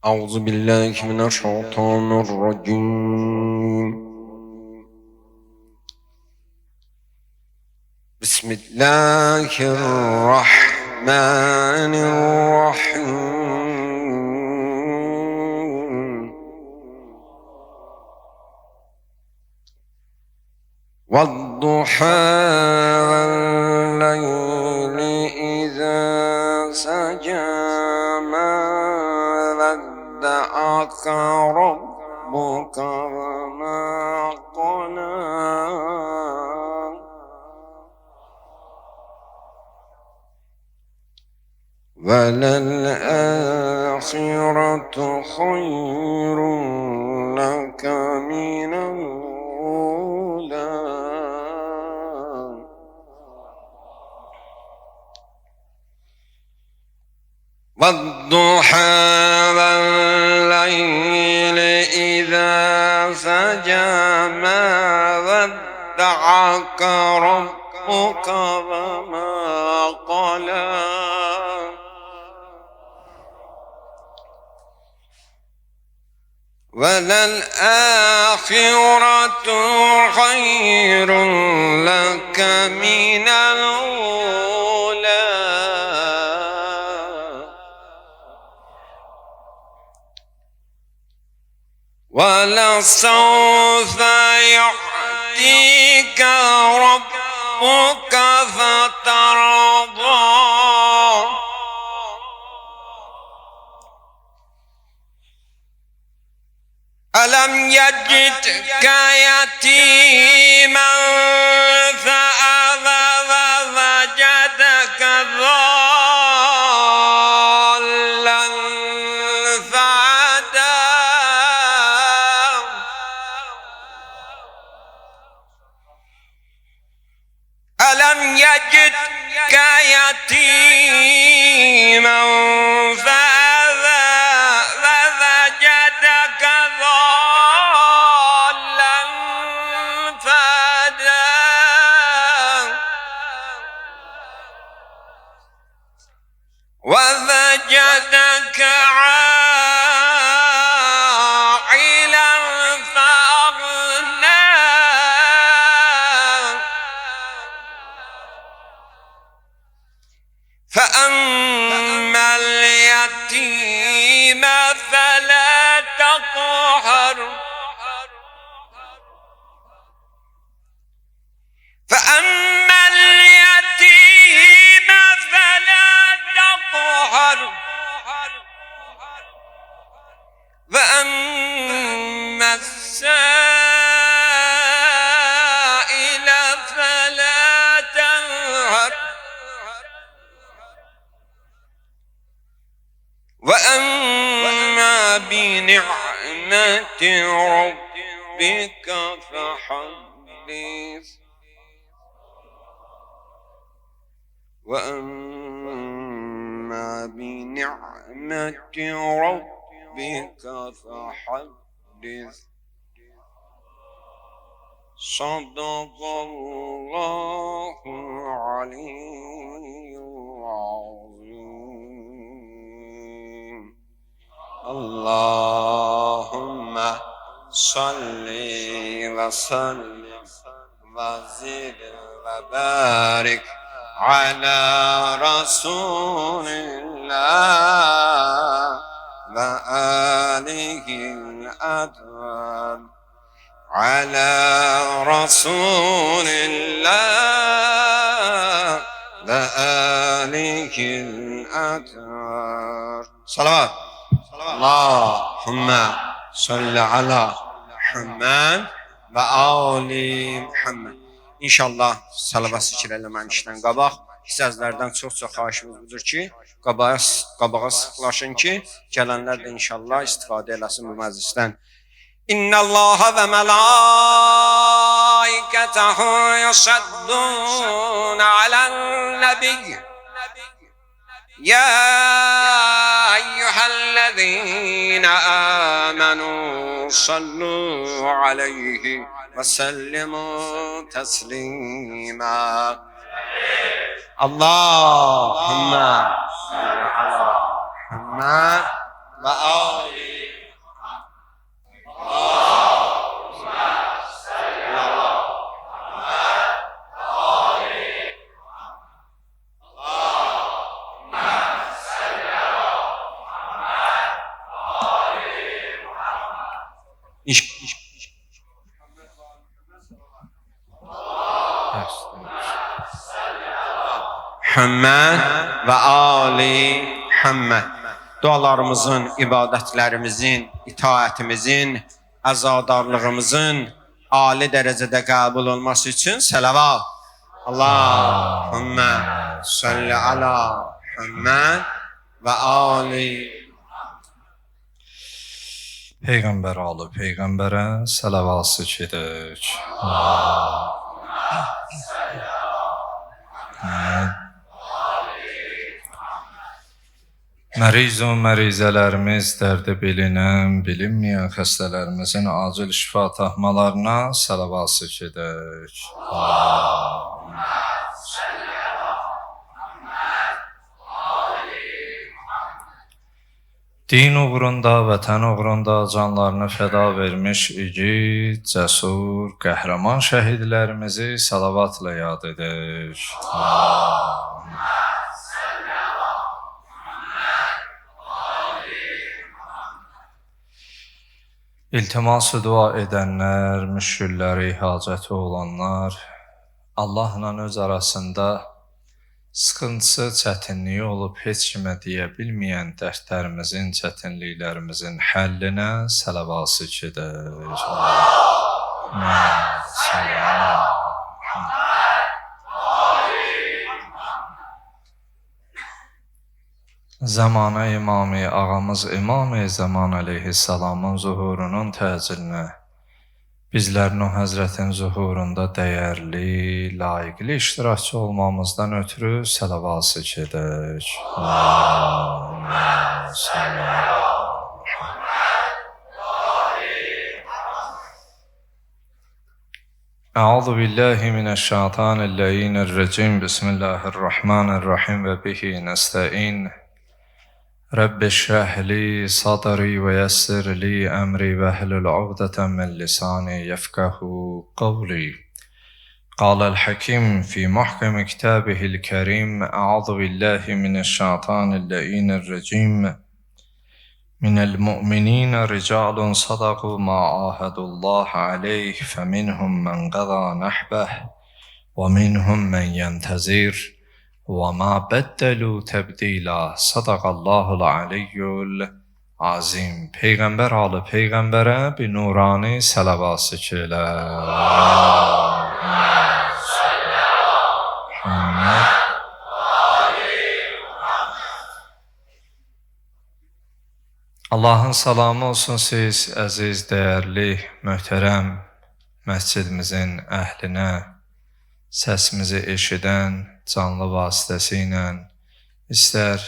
أعوذ بالله من الشيطان الرجيم. بسم الله الرحمن الرحيم. والضحى والليل إذا سجى ما ودعك ربك وما قلى وللآخرة خير لك من الأولى. والضحى والليل إذا سجى ما ودعك ربك وما قلى وللآخرة خير لك من الأولى. ولسوف يعطيك ربك فترضى ألم يجدك يتيما فآوى ووجدك ضالا فهدى ألم يجدك يتيما فآوى ووجدك ضالا فهدى ووجدك عائلا فأغنى فأما اليتيم فلا تقهر فأما اليتيم فلا تقهر وأما السائل فلا تنهر وأما بنعمة ربك فحدث وأما بنعمة ربك فحدث. صدق الله العلي العظيم. اللهم صل وسلم وزد وبارك على رسول الله وآله الأطهار على رسول الله وآله الأطهار. صلوات. اللهم صل على محمد ve Ali Muhammed. İnşallah salavat zikr eləmənin işdən qabaq sizlərdən çox xahişimiz budur ki, qabağa sıxlaşın ki, gələnlər də inşallah istifadə eləsin bu məclisdən. İnnallaha və mələikətəhu yusaddun alən-nəbiyyə يا أيها الذين آمنوا صلوا عليه وسلموا تسليما. اللهم صل على محمد ve Ali Muhammed ve Ali Muhammed. Dualarımızın, ibadətlərimizin, itaətimizin, əzadarlığımızın ali dərəcədə qəbul olması üçün səlavat. Allahümme salli ala Muhammed ve Ali. Peyğəmbər alı Peyğəmbərə səlavası gedir. Məriz və mərizələrimiz, dərdi bilinən, bilinməyən xəstələrimizin acil şifa tahmalarına səlavası gedir. Din uğrunda, vətən uğrunda canlarını fəda vermiş igid, cəsur, qəhrəman şəhidlərimizi salavatla yad edir. İltiması dua edənlər, müşkülləri, hacəti olanlar, Allahla öz arasında sıxıntısı, çətinliyi olub heç kimə deyə bilməyən dərdlərimizin, çətinliklərimizin həllinə səlavası gedir. Zamanə İmam-ı ağamız İmam-ı Zaman əleyhissalamın zuhurunun təcilinə, bizlərin o həzrətin zuhurunda dəyərli, layiqli iştirakçı olmamızdan ötürü səlavası gedir. Əuzu billahi mineşşeytanirracim. Bismillahirrahmanirrahim və bihi nəstəin. Rabbi şrah li sadri və yəssir li əmri və hlul uqdatan min lisani yefqahu qawli. قال الحكيم في محكم كتابه الكريم أعوذ بالله من الشيطان اللعين الرجيم من المؤمنين رجال صدقوا ما عاهدوا الله عليه فمنهم من قضى نحبه ومنهم من ينتظر وما بدلوا تبديلا صدق الله العلي العظيم. Peyğəmbər alı Peyğəmbərə bir nurani səlavası kelə. Allahın salamı olsun siz, əziz, dəyərli, möhtərəm məscidimizin əhlinə, səsimizi eşidən canlı vasitəsilə, istər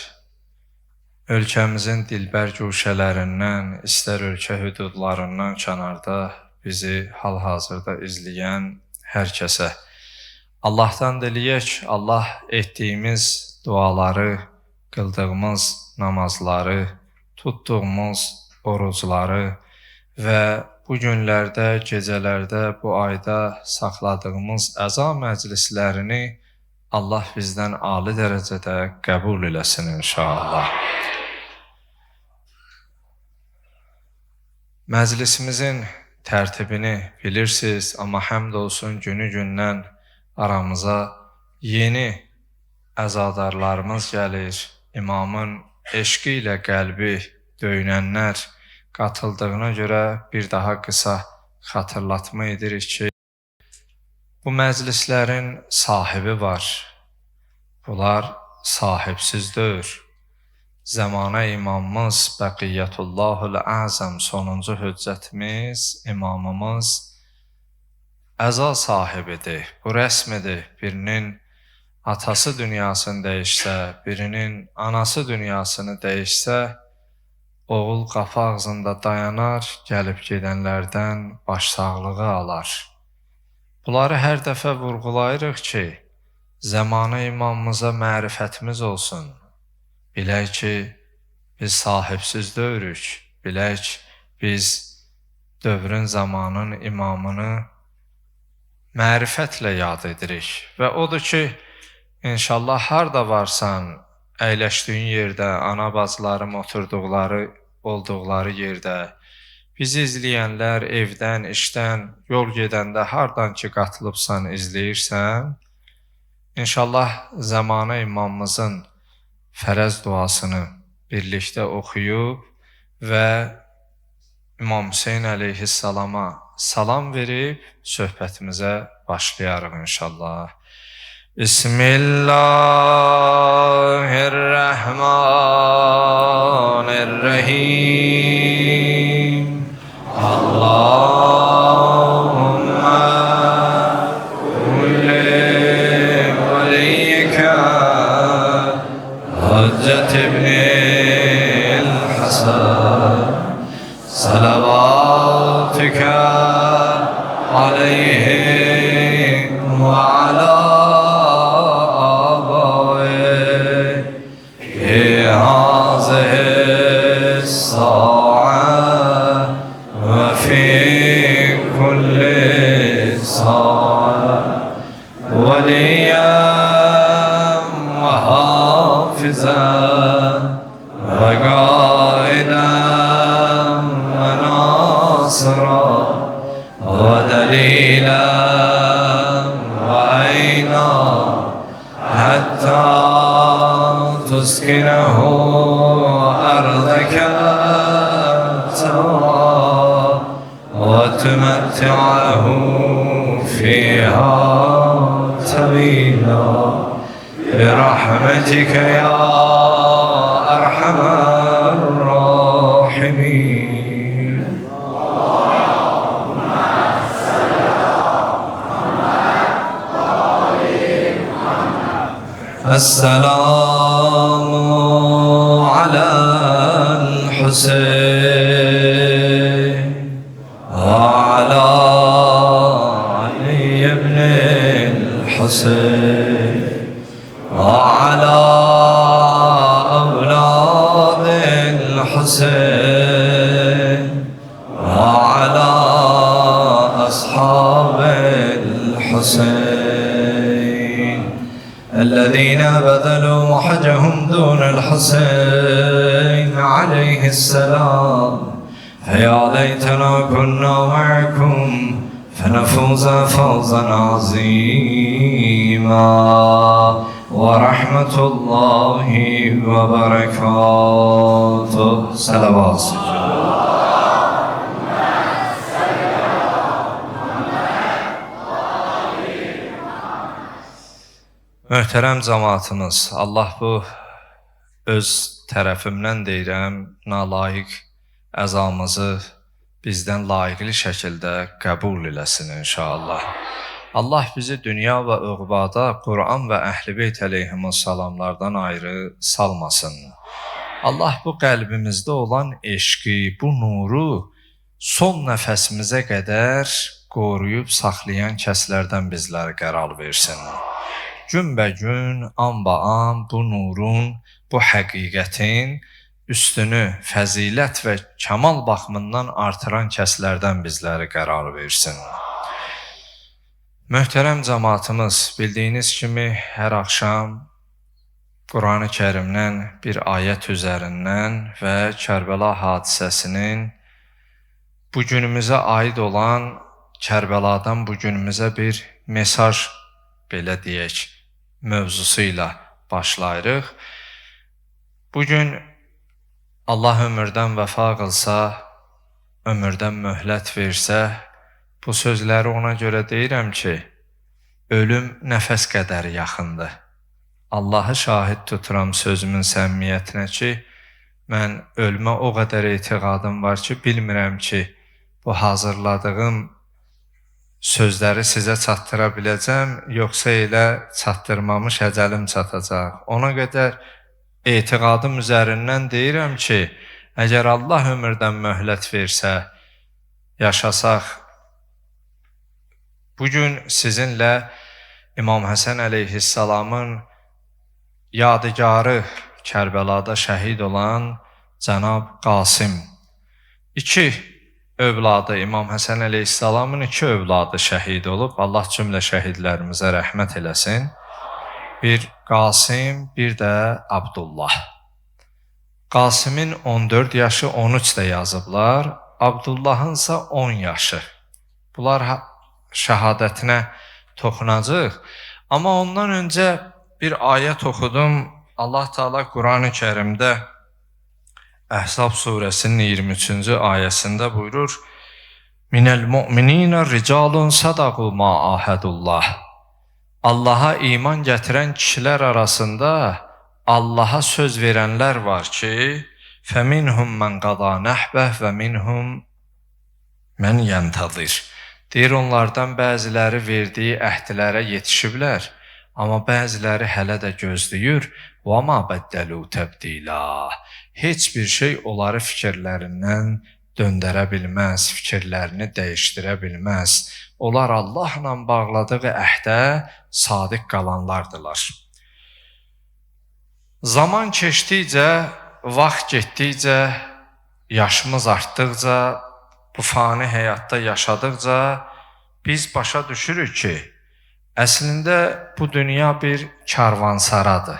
ölkəmizin dilbər guşələrindən, istər ölkə hüdudlarından kənarda bizi hal-hazırda izləyən hər kəsə Allahdan diləyək, Allah etdiyimiz duaları, qıldığımız namazları, tutduğumuz orucları və bu günlərdə, gecələrdə, bu ayda saxladığımız əza məclislərini Allah bizdən ali dərəcədə qəbul eləsin inşallah. Məclisimizin tərtibini bilirsiniz, amma həmd olsun günü-gündən aramıza yeni əzadarlarımız gəlir. İmamın eşqi ilə qəlbi döyünənlər qatıldığına görə bir daha qısa xatırlatma edirik ki, bu məclislərin sahibi var. Bunlar sahibsiz deyil. Zamanə imamımız Bəqiyyətullahul Əzəm, sonuncu hüccətimiz, imamımız əza sahibidir. Bu rəsmidir. Birinin atası dünyasını dəyişsə, birinin anası dünyasını dəyişsə, oğul qapı ağzında dayanar, gəlib gedənlərdən başsağlığı alar. Bunları hər dəfə vurğulayırıq ki, zamanə imamımıza mərifətimiz olsun. Bilək ki, biz sahibsiz dövrük. Bilək, biz dövrün zamanın imamını mərifətlə yad edirik. Və odur ki, inşallah harda varsan, əyləşdiyin yerdə, ana bacılarım oturduqları, olduqları yerdə, bizi izləyənlər evdən, işdən, yol gedəndə hardan ki qatılıbsan, izləyirsən, İnşallah zamana imamımızın fərəz duasını birlikdə oxuyub və İmam Hüseyin əleyhissalama salam verib söhbətimizə başlayarıq inşallah. Bismillahirrahmanirrahim. Allahümme حجة ابن الحسن صلواتك عليه وعلى آبائه في هذه الساعة وفي كل ساعة وليا وقائدا وناصرا ودليلا وعينا حتى تسكنه أرضك وتمتعه فيها طويلا برحمتك يا أرحم الراحمين. السلام على الحسين وعلى علي بن الحسين وعلى أولاد الحسين وعلى أصحاب الحسين الذين بذلوا وحجهم دون الحسين عليه السلام. فيا ليتنا كنا معكم فنفوز فوزا عظيما. ورحمة الله وبركاته. صلوات. Möhtərəm cəmaatımız, Allah bu öz tərəfimdən deyirəm, nalayiq əzamızı bizdən layiqli şəkildə qəbul eləsin inşallah. Allah bizi dünya və uqbada Quran və Əhl-i Beyt əleyhimussalamlardan ayrı salmasın. Allah bu qəlbimizdə olan eşqi, bu nuru son nəfəsimizə qədər qoruyub saxlayan kəslərdən bizləri qərar versin. Günbəgün, an-ba-an bu nurun, bu həqiqətin üstünü fəzilət və kəmal baxımından artıran kəslərdən bizləri qərar versin. Möhtərəm cəmaatımız, bildiyiniz kimi hər axşam Quran-ı Kərimdən bir ayət üzərindən və Kərbəla hadisəsinin bu günümüzə aid olan Kərbəladan bu günümüzə bir mesaj, belə deyək, mövzusu ilə başlayırıq. Bugün Allah ömürdən vəfa qılsa, ömürdən möhlət versə, bu sözləri ona görə deyirəm ki, ölüm nəfəs qədər yaxındır. Allahı şahid tuturam sözümün səmimiyyətinə ki, mən ölümə o qədər etiqadım var ki, bilmirəm ki, bu hazırladığım sözləri sizə çatdıra biləcəm, yoxsa elə çatdırmamış əcəlim çatacaq. Ona qədər etiqadım üzərindən deyirəm ki, əgər Allah ömürdən möhlət versə, yaşasaq, bugün sizinlə İmam Həsən əleyhissalamın yadigarı Kərbəlada şəhid olan cənab Qasim. 2 övladı İmam Həsən əleyhissalamın 2 övladı şəhid olub. Allah cümlə şəhidlərimizə rəhmət eləsin. Bir Qasim, bir də Abdullah. Qasimin 14 yaşı, 13 də yazıblar. Abdullahınsa 10 yaşı. Bunlar şəhadətinə toxunacaq. Amma ondan öncə bir ayət oxudum. Allah Teala Qurani-Kərimdə Əhzab surəsinin 23-cü ayəsində buyurur: Minəl mu'minina ricalun sadaqu ma ahadullah. Allaha iman gətirən kişilər arasında Allaha söz verənlər var ki, fəminhum mən qada nəhbəh və minhum mən yəntəzir. Deyir, onlardan bəziləri verdiyi əhdlərə yetişiblər, amma bəziləri hələ də gözləyir. Və ma bəddəlu təbdila. Heç bir şey onları fikirlərindən döndərə bilməz, fikirlərini dəyişdirə bilməz. Onlar Allahla bağladığı əhdə sadiq qalanlardılar. Zaman keçdikcə, vaxt getdikcə, yaşımız artdıqca, bu fani həyatda yaşadıqca biz başa düşürük ki, əslində bu dünya bir karvansaradır.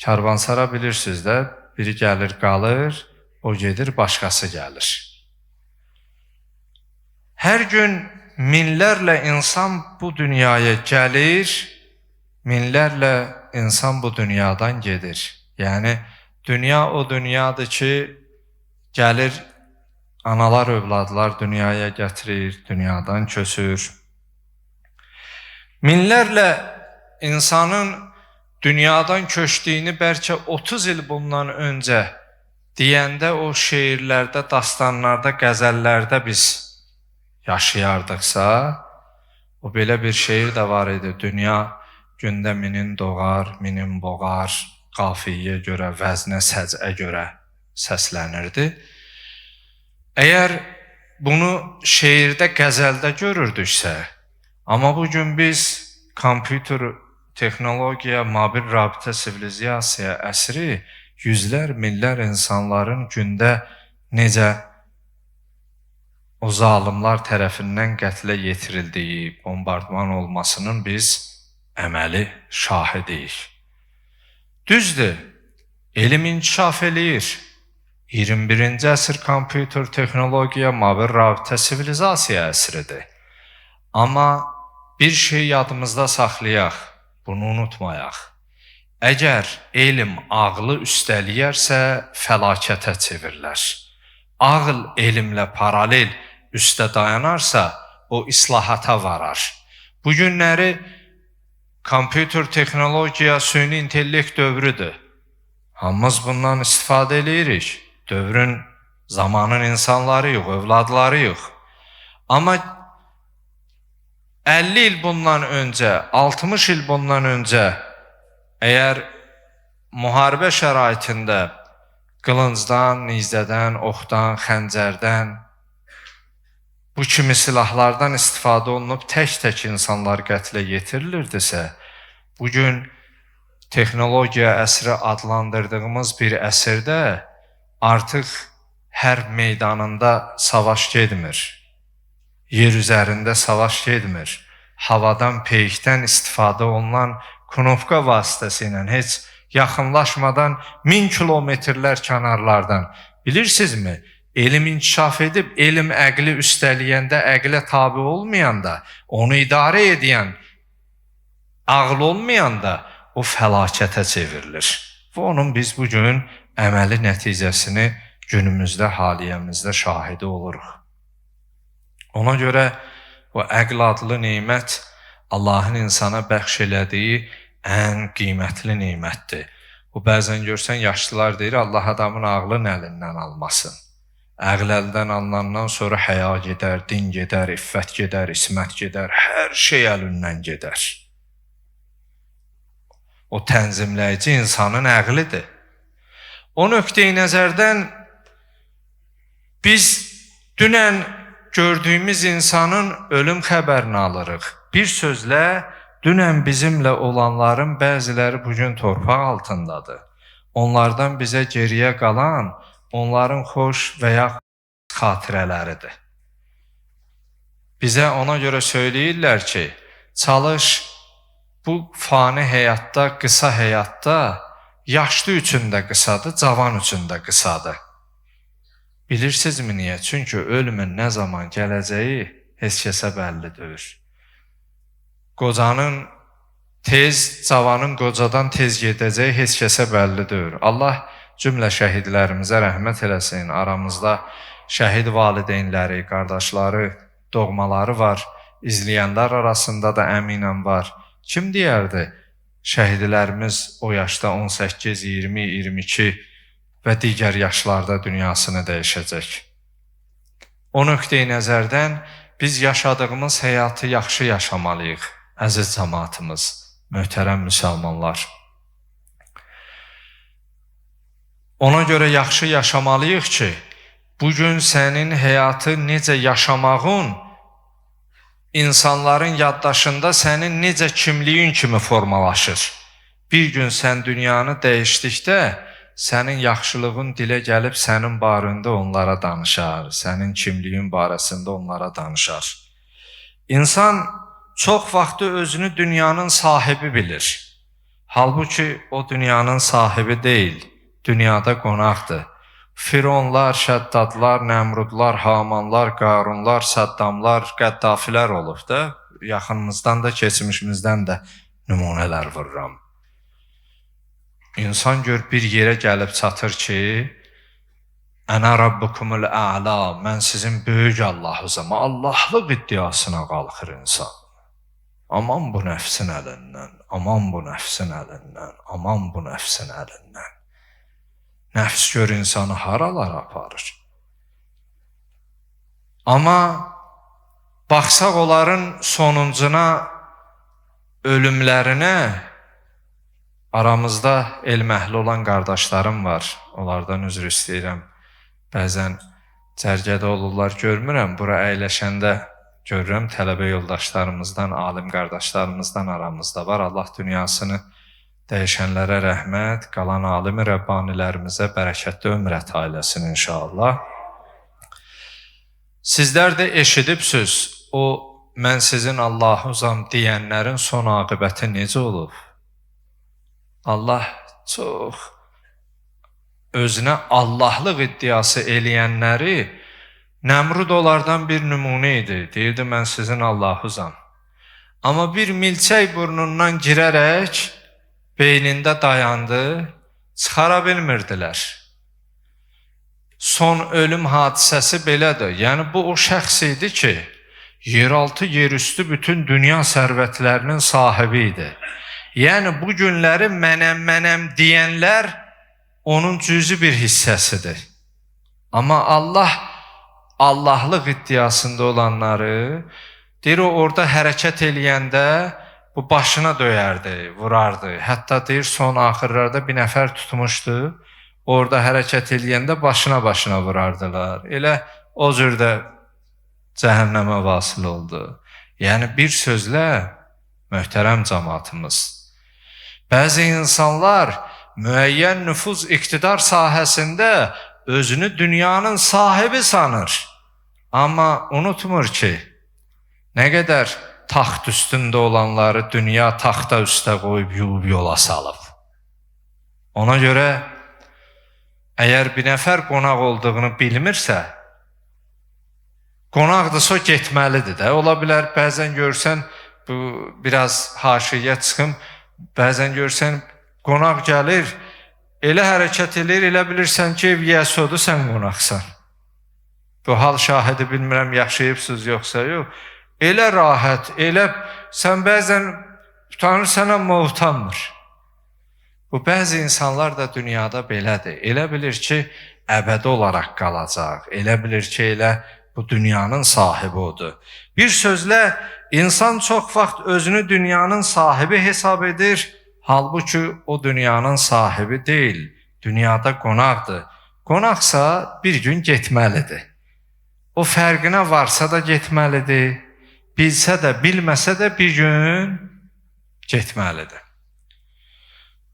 Karvansara bilirsiniz də, biri gəlir qalır, o gedir, başqası gəlir. Hər gün minlərlə insan bu dünyaya gəlir, minlərlə insan bu dünyadan gedir. Yəni, dünya o dünyadır ki, gəlir, analar, övladlar dünyaya gətirir, dünyadan köçür. Minlərlə insanın dünyadan köçdüyünü bəlkə 30 il bundan öncə deyəndə o şeirlərdə, dastanlarda, qəzəllərdə biz yaşayardıqsa, o belə bir şeir də var idi. Dünya gündə minin doğar, minin boğar, qafiyyə görə, vəznə, səcə görə səslənirdi. Əgər bunu şeirdə, qəzəldə görürdüksə, amma bugün biz kompüter, texnologiya, mobil rabitə, sivilizasiya əsri yüzlər, minlər insanların gündə necə o zalimlar tərəfindən qətlə yetirildiyi, bombardman olmasının biz əməli şahidiyik. Düzdür, elm inkişaf eləyir. 21-ci əsr kompüter, texnologiya, mobil rabitə, sivilizasiya əsridir. Amma bir şey yadımızda saxlayaq, bunu unutmayaq. Əgər elm ağlı üstələyərsə, fəlakətə çevirilər. Ağıl elmlə paralel üstə dayanarsa, o islahata varar. Bu günləri kompüter, texnologiya, süni intellekt dövrüdür. Hamımız bundan istifadə edirik. Dövrün, zamanın insanlarıyıq, övladlarıyıq. Amma 50 il bundan öncə, 60 il bundan öncə əgər müharibə şəraitində qılıncdan, nizədən, oxdan, xəncərdən, bu kimi silahlardan istifadə olunub tək-tək insanlar qətlə yetirilirdisə, bugün texnologiya əsri adlandırdığımız bir əsrdə artıq hər meydanında savaş getmir. Yer üzərində savaş getmir. Havadan, peykdən istifadə olunan knopka vasitəsilə heç yaxınlaşmadan 1000 kilometrlər kənarlardan. Bilirsinizmi? Elm inkişaf edib, elm əqli üstələyəndə, əqlə tabi olmayanda, onu idarə edən, ağıl olmayanda o fəlakətə çevrilir. Və onun biz bugün əməli nəticəsini günümüzdə, haliyyəmizdə şahidi oluruq. Ona görə o əql adlı neymət Allahın insana bəxş elədiyi ən qiymətli neymətdir. Bu bəzən görsən yaşlılar deyir, Allah adamın ağlını əlindən almasın. Əql əldən alınandan sonra həya gedər, din gedər, iffət gedər, ismət gedər, hər şey əlindən gedər. O tənzimləyici insanın əqlidir. O nöqteyi nəzərdən biz dünən gördüyümüz insanın ölüm xəbərini alırıq. Bir sözlə, dünən bizimlə olanların bəziləri bugün torpaq altındadır. Onlardan bizə geriyə qalan onların xoş və ya xatirələridir. Bizə ona görə söyləyirlər ki, çalış bu fani həyatda, qısa həyatda yaşlı üçün də qısadır, cavan üçün də qısadır. Bilirsinizmi niyə? Çünki ölümün nə zaman gələcəyi heç kəsə bəlli deyil. Qocanın tez, cavanın qocadan tez gedəcəyi heç kəsə bəlli deyil. Allah cümlə şəhidlərimizə rəhmət eləsin. Aramızda şəhid valideynləri, qardaşları, doğmaları var. İzləyənlər arasında da əminəm var. Kim deyərdi? Şəhidlərimiz o yaşda 18, 20, 22 və digər yaşlarda dünyasını dəyişəcək. O nöqteyi nəzərdən biz yaşadığımız həyatı yaxşı yaşamalıyıq, əziz cəmaatımız, möhtərəm müsəlmanlar. Ona görə yaxşı yaşamalıyıq ki, bugün sənin həyatı necə yaşamağın insanların yaddaşında sənin necə kimliyin kimi formalaşır. Bir gün sən dünyanı dəyişdikdə, sənin yaxşılığın dilə gəlib sənin barəndə onlara danışar, sənin kimliyin barəsində onlara danışar. İnsan çox vaxtı özünü dünyanın sahibi bilir. Halbuki o dünyanın sahibi deyil, dünyada qonaqdır. Fironlar, Şəddadlar, Nəmrudlar, Hamanlar, Qarunlar, Səddamlar, Qəddafilər olub da, yaxınımızdan da, keçmişimizdən də nümunələr vururam. İnsan gör bir yerə gəlib çatır ki, Ənə Rabbukumul Ə'la, mən sizin böyük Allahınızam. Allahlıq iddiasına qalxır insan. Aman bu nəfsin əlindən, aman bu nəfsin əlindən, aman bu nəfsin əlindən. Nəfs gör insanı haralara aparır. Amma baxsaq onların sonuncuna, ölümlərinə, aramızda elm əhli olan qardaşlarım var. Onlardan üzr istəyirəm. Bəzən cərgədə olurlar, görmürəm. Bura əyləşəndə görürəm, tələbə yoldaşlarımızdan, alim qardaşlarımızdan aramızda var. Allah dünyasını dəyişənlərə rəhmət, qalan alim-i Rəbbanilərimizə bərəkətli ömrət ailəsin inşallah. Sizlər də eşidibsiniz, o mən sizin Allahınızam deyənlərin son aqibəti necə olub? Allah çox özünə Allahlıq iddiası eləyənləri, Nəmrud onlardan bir nümunə idi. Deyirdi, mən sizin Allahınızam. Amma bir milçək burnundan girərək, beynində dayandı, çıxara bilmirdilər. Son ölüm hadisəsi belədir. Yəni, bu o şəxs idi ki, yeraltı, yerüstü bütün dünya sərvətlərinin sahibi idi. Yəni, bu günləri mənəm deyənlər onun cüzi bir hissəsidir. Amma Allah, Allahlıq iddiasında olanları, deyir, o orada hərəkət eləyəndə, bu başına döyərdi, vurardı. Hətta deyir, son axırlarda bir nəfər tutmuşdu. Orada hərəkət eləyəndə başına vurardılar. Elə o cürdə cəhənnəmə vasıl oldu. Yəni, bir sözlə, möhtərəm cəmaatımız, bəzi insanlar müəyyən nüfuz iqtidar sahəsində özünü dünyanın sahibi sanır. Amma unutmur ki, nə qədər taxt üstündə olanları dünya taxta üstə qoyub, yuyub yola salıb. Ona görə, əgər bir nəfər qonaq olduğunu bilmirsə, qonaqdırsa getməlidir də. Ola bilər, bəzən görsən, bu biraz haşiyə çıxım, bəzən görsən, qonaq gəlir, elə hərəkət edir, elə bilirsən ki, ev yəsodur, sən qonaqsan. Bu hal şahidi bilmirəm, yaşayıbsınız yoxsa yox. Elə rahat, elə sən bəzən utanırsan, amma utanmır. Bu, bəzi insanlar da dünyada belədir. Elə bilir ki, əbədi olaraq qalacaq. Elə bilir ki, elə bu dünyanın sahibi odur. Bir sözlə, insan çox vaxt özünü dünyanın sahibi hesab edir. Halbuki o dünyanın sahibi deyil. Dünyada qonaqdır. Qonaqsa bir gün getməlidir. O fərqinə varsa da getməlidir. Bilsə də, bilməsə də bir gün getməlidir.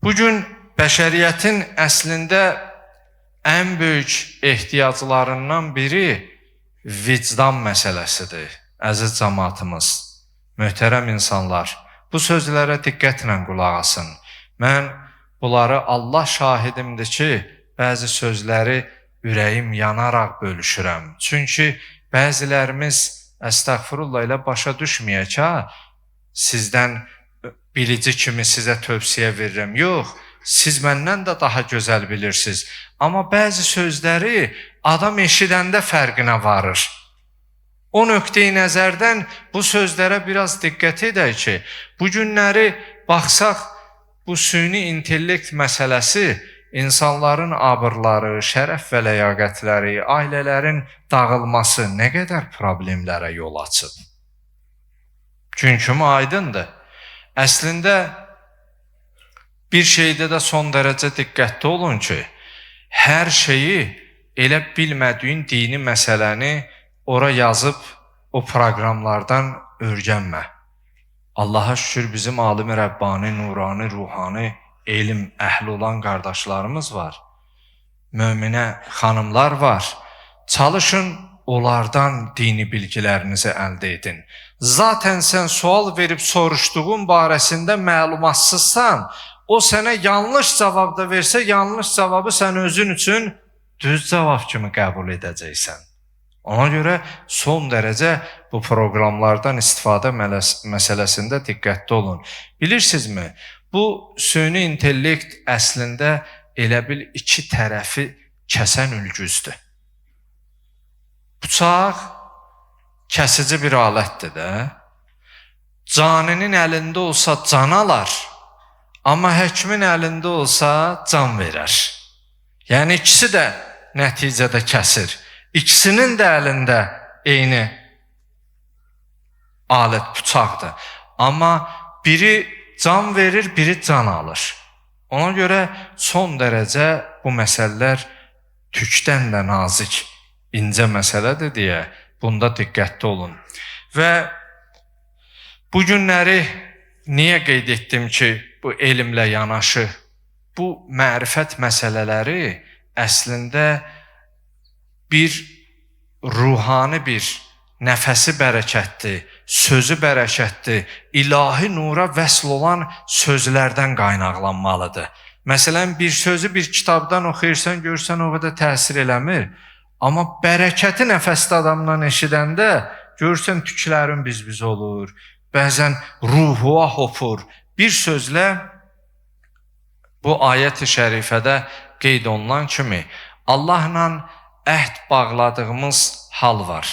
Bugün bəşəriyyətin əslində ən böyük ehtiyaclarından biri vicdan məsələsidir. Əziz cəmaatımız, möhtərəm insanlar, bu sözlərə diqqətlə qulaq asın. Mən bunları Allah şahidimdir ki, bəzi sözləri ürəyim yanaraq bölüşürəm. Çünki bəzilərimiz əstəğfirullah ilə başa düşməyək ha, sizdən bilici kimi sizə tövsiyə verirəm. Yox, siz məndən də daha gözəl bilirsiniz. Amma bəzi sözləri adam eşidəndə fərqinə varır. O nöqteyi nəzərdən bu sözlərə biraz diqqət edək ki, bu günləri baxsaq, bu süni intellekt məsələsi insanların abırları, şərəf və ləyaqətləri, ailələrin dağılması nə qədər problemlərə yol açıb. Çünki aydındır. Əslində, bir şeydə də son dərəcə diqqətli olun ki, hər şeyi elə bilmədiyin dini məsələni ora yazıb o proqramlardan öyrənmə. Allaha şükür bizim alim-i Rəbbani, nurani, ruhani, elm əhli olan qardaşlarımız var. Möminə xanımlar var. Çalışın onlardan dini bilgilərinizi əldə edin. Zaten sən sual verib soruşduğun barəsində məlumatsızsan, o sənə yanlış cavab da versə, yanlış cavabı sən özün üçün düz cavab kimi qəbul edəcəksən. Ona görə son dərəcə bu proqramlardan istifadə məsələsində diqqətli olun. Bilirsinizmi, bu süni intellekt əslində elə bil iki tərəfi kəsən ülgüzdür. Bıçaq kəsici bir alətdir də. Caninin əlində olsa can alar, amma həkimin əlində olsa can verər. Yəni ikisi də nəticədə kəsir. İkisinin də əlində eyni alət bıçaqdır. Amma biri can verir, biri can alır. Ona görə son dərəcə bu məsələlər tükdən də nazik, incə məsələdir deyə bunda diqqətli olun. Və bu günləri niyə qeyd etdim ki, bu elmlə yanaşı, bu mərifət məsələləri əslində bir ruhani bir nəfəsi bərəkətdir, sözü bərəkətdir, ilahi nura vəsl olan sözlərdən qaynaqlanmalıdır. Məsələn, bir sözü bir kitabdan oxuyursan, görsən o qədər təsir eləmir. Amma bərəkəti nəfəsli adamdan eşidəndə görsən tüklərin biz-biz olur, bəzən ruhua hopur. Bir sözlə bu ayət-i şərifədə qeyd olunan kimi Allahla əhd bağladığımız hal var.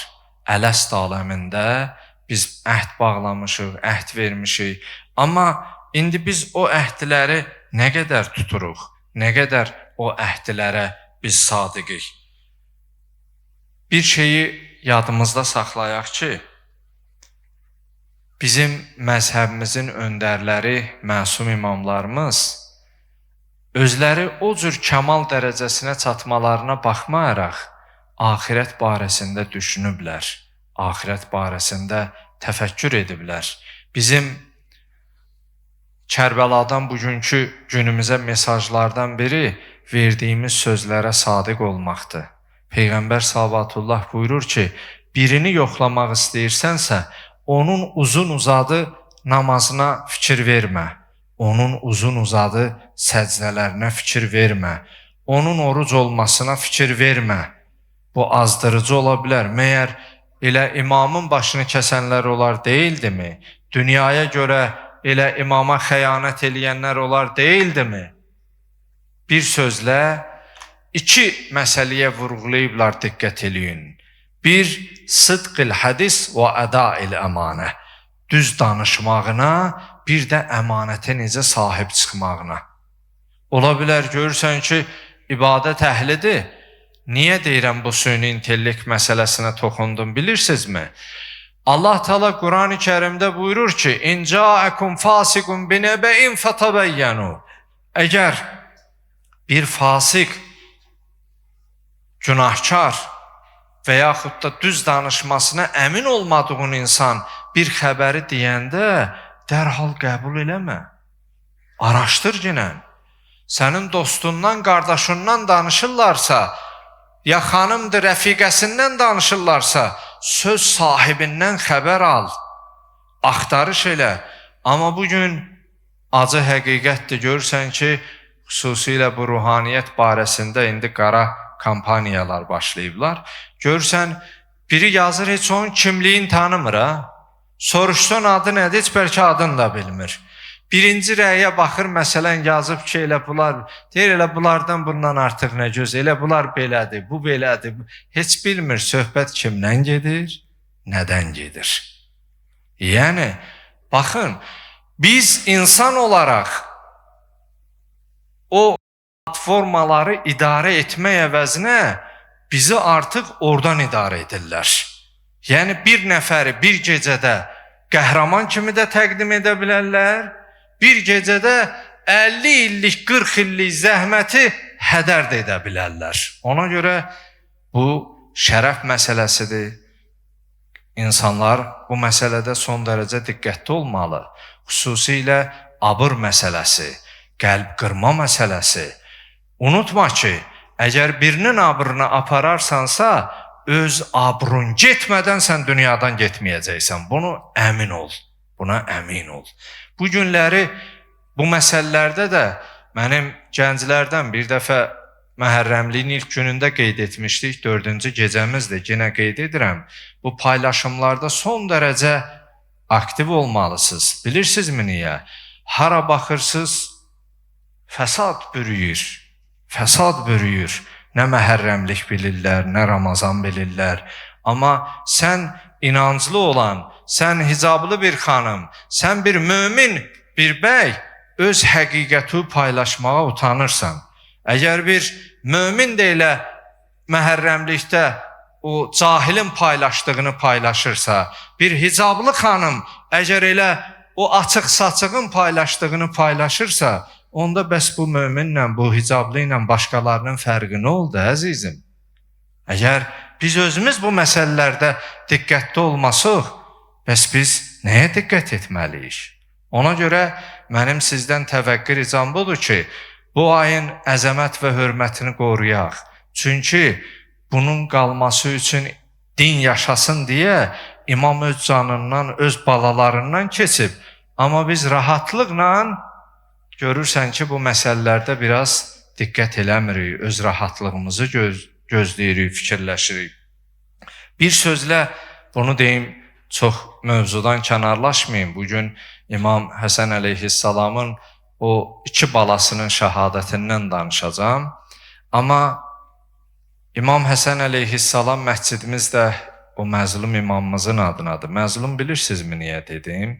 Ələst aləmində biz əhd bağlamışıq, əhd vermişik. Amma indi biz o əhdləri nə qədər tuturuq, nə qədər o əhdlərə biz sadiqik. Bir şeyi yadımızda saxlayaq ki, bizim məzhəbimizin öndərləri, məsum imamlarımız özləri o cür kəmal dərəcəsinə çatmalarına baxmayaraq, axirət barəsində düşünüblər, axirət barəsində təfəkkür ediblər. Bizim Kərbəladan bugünkü günümüzə mesajlardan biri verdiyimiz sözlərə sadiq olmaqdır. Peyğəmbər sallallahu buyurur ki, birini yoxlamaq istəyirsənsə, onun uzun uzadı namazına fikir vermə. Onun uzun uzadı səcdələrinə fikir vermə. Onun oruc olmasına fikir vermə. Bu azdırıcı ola bilər. Məyər elə imamın başını kəsənlər olar deyildimi? Dünyaya görə elə imama xəyanət eləyənlər olar deyildimi? Bir sözlə iki məsələyə vurğulayıblar, diqqət eləyin. Bir, sıdqil hədis və ədail əmanə. Düz danışmağına, bir də əmanətə necə sahib çıxmağına. Ola bilər görürsən ki, ibadət əhlidir. Niyə deyirəm bu süni intellekt məsələsinə toxundum bilirsinizmi? Allah Teala Quran-ı Kərimdə buyurur ki, İn ca'akum fasiqun binəbəin fatabayyanu. Əgər bir fasik, günahkar və yaxud da düz danışmasına əmin olmadığın insan bir xəbəri deyəndə dərhal qəbul eləmə. Araşdır yenə. sənin dostundan, qardaşından danışırlarsa, ya xanımdır, rəfiqəsindən danışırlarsa, söz sahibindən xəbər al, axtarış elə. Amma bugün acı həqiqətdir, görürsən ki, xüsusilə bu ruhaniyyət barəsində indi qara kampaniyalar başlayıblar. Görürsən, biri yazır, heç onun kimliyin tanımır, ha? Soruşsan adı nədir, heç bəlkə adını da bilmir. Birinci rəyə baxır, məsələn, yazıb ki, elə bunlar, deyir, elə bunlardan bundan artıq nə göz, elə bunlar belədir, bu belədir. Heç bilmir, söhbət kimdən gedir, nədən gedir. Yəni, baxın, biz insan olaraq o platformaları idarə etmək əvəzinə bizi artıq oradan idarə edirlər. Yəni, bir nəfəri bir gecədə qəhrəman kimi də təqdim edə bilərlər, bir gecədə 50 illik, 40 illik zəhməti hədər də edə bilərlər. Ona görə bu şərəf məsələsidir. İnsanlar bu məsələdə son dərəcə diqqətli olmalı. Xüsusilə abır məsələsi, qəlb qırma məsələsi. Unutma ki, əgər birinin abrını apararsansa, öz abrun getmədən sən dünyadan getməyəcəksən. Bunu əmin ol, buna əmin ol. Bu günləri, bu məsələlərdə də mənim gənclərdən bir dəfə Məhərrəmliyin ilk günündə qeyd etmişdik, 4-cü gecəmizdir, yenə qeyd edirəm. Bu paylaşımlarda son dərəcə aktiv olmalısınız. Bilirsinizmi niyə? Hara baxırsınız, fəsad bürüyür, fəsad bürüyür. Nə məhərrəmlik bilirlər, nə Ramazan bilirlər. Amma sən inanclı olan, sən hicablı bir xanım, sən bir mömin, bir bəy, öz həqiqəti paylaşmağa utanırsan. Əgər bir mömin də elə məhərrəmlikdə o cahilin paylaşdığını paylaşırsa, bir hicablı xanım əgər elə o açıq-saçığın paylaşdığını paylaşırsa, onda bəs bu möminlə, bu hicablı ilə başqalarının fərqi nə oldu, əzizim? Əgər biz özümüz bu məsələlərdə diqqətli olmasaq, bəs biz nəyə diqqət etməliyik? Ona görə mənim sizdən təvəqqə ricam budur ki, bu ayın əzəmət və hörmətini qoruyaq. Çünki bunun qalması üçün din yaşasın deyə imam öz canından, öz balalarından keçib. Amma biz rahatlıqla görürsən ki, bu məsələlərdə biraz diqqət eləmirik, öz rahatlığımızı gözləyirik, fikirləşirik. Bir sözlə bunu deyim, çox mövzudan kənarlaşmayın. Bugün İmam Həsən əleyhissalamın o 2 balasının şəhadətindən danışacağım. Amma İmam Həsən əleyhissalam məscidimizdə o məzlum imamımızın adınadır. Məzlum bilirsinizmi niyə dedim?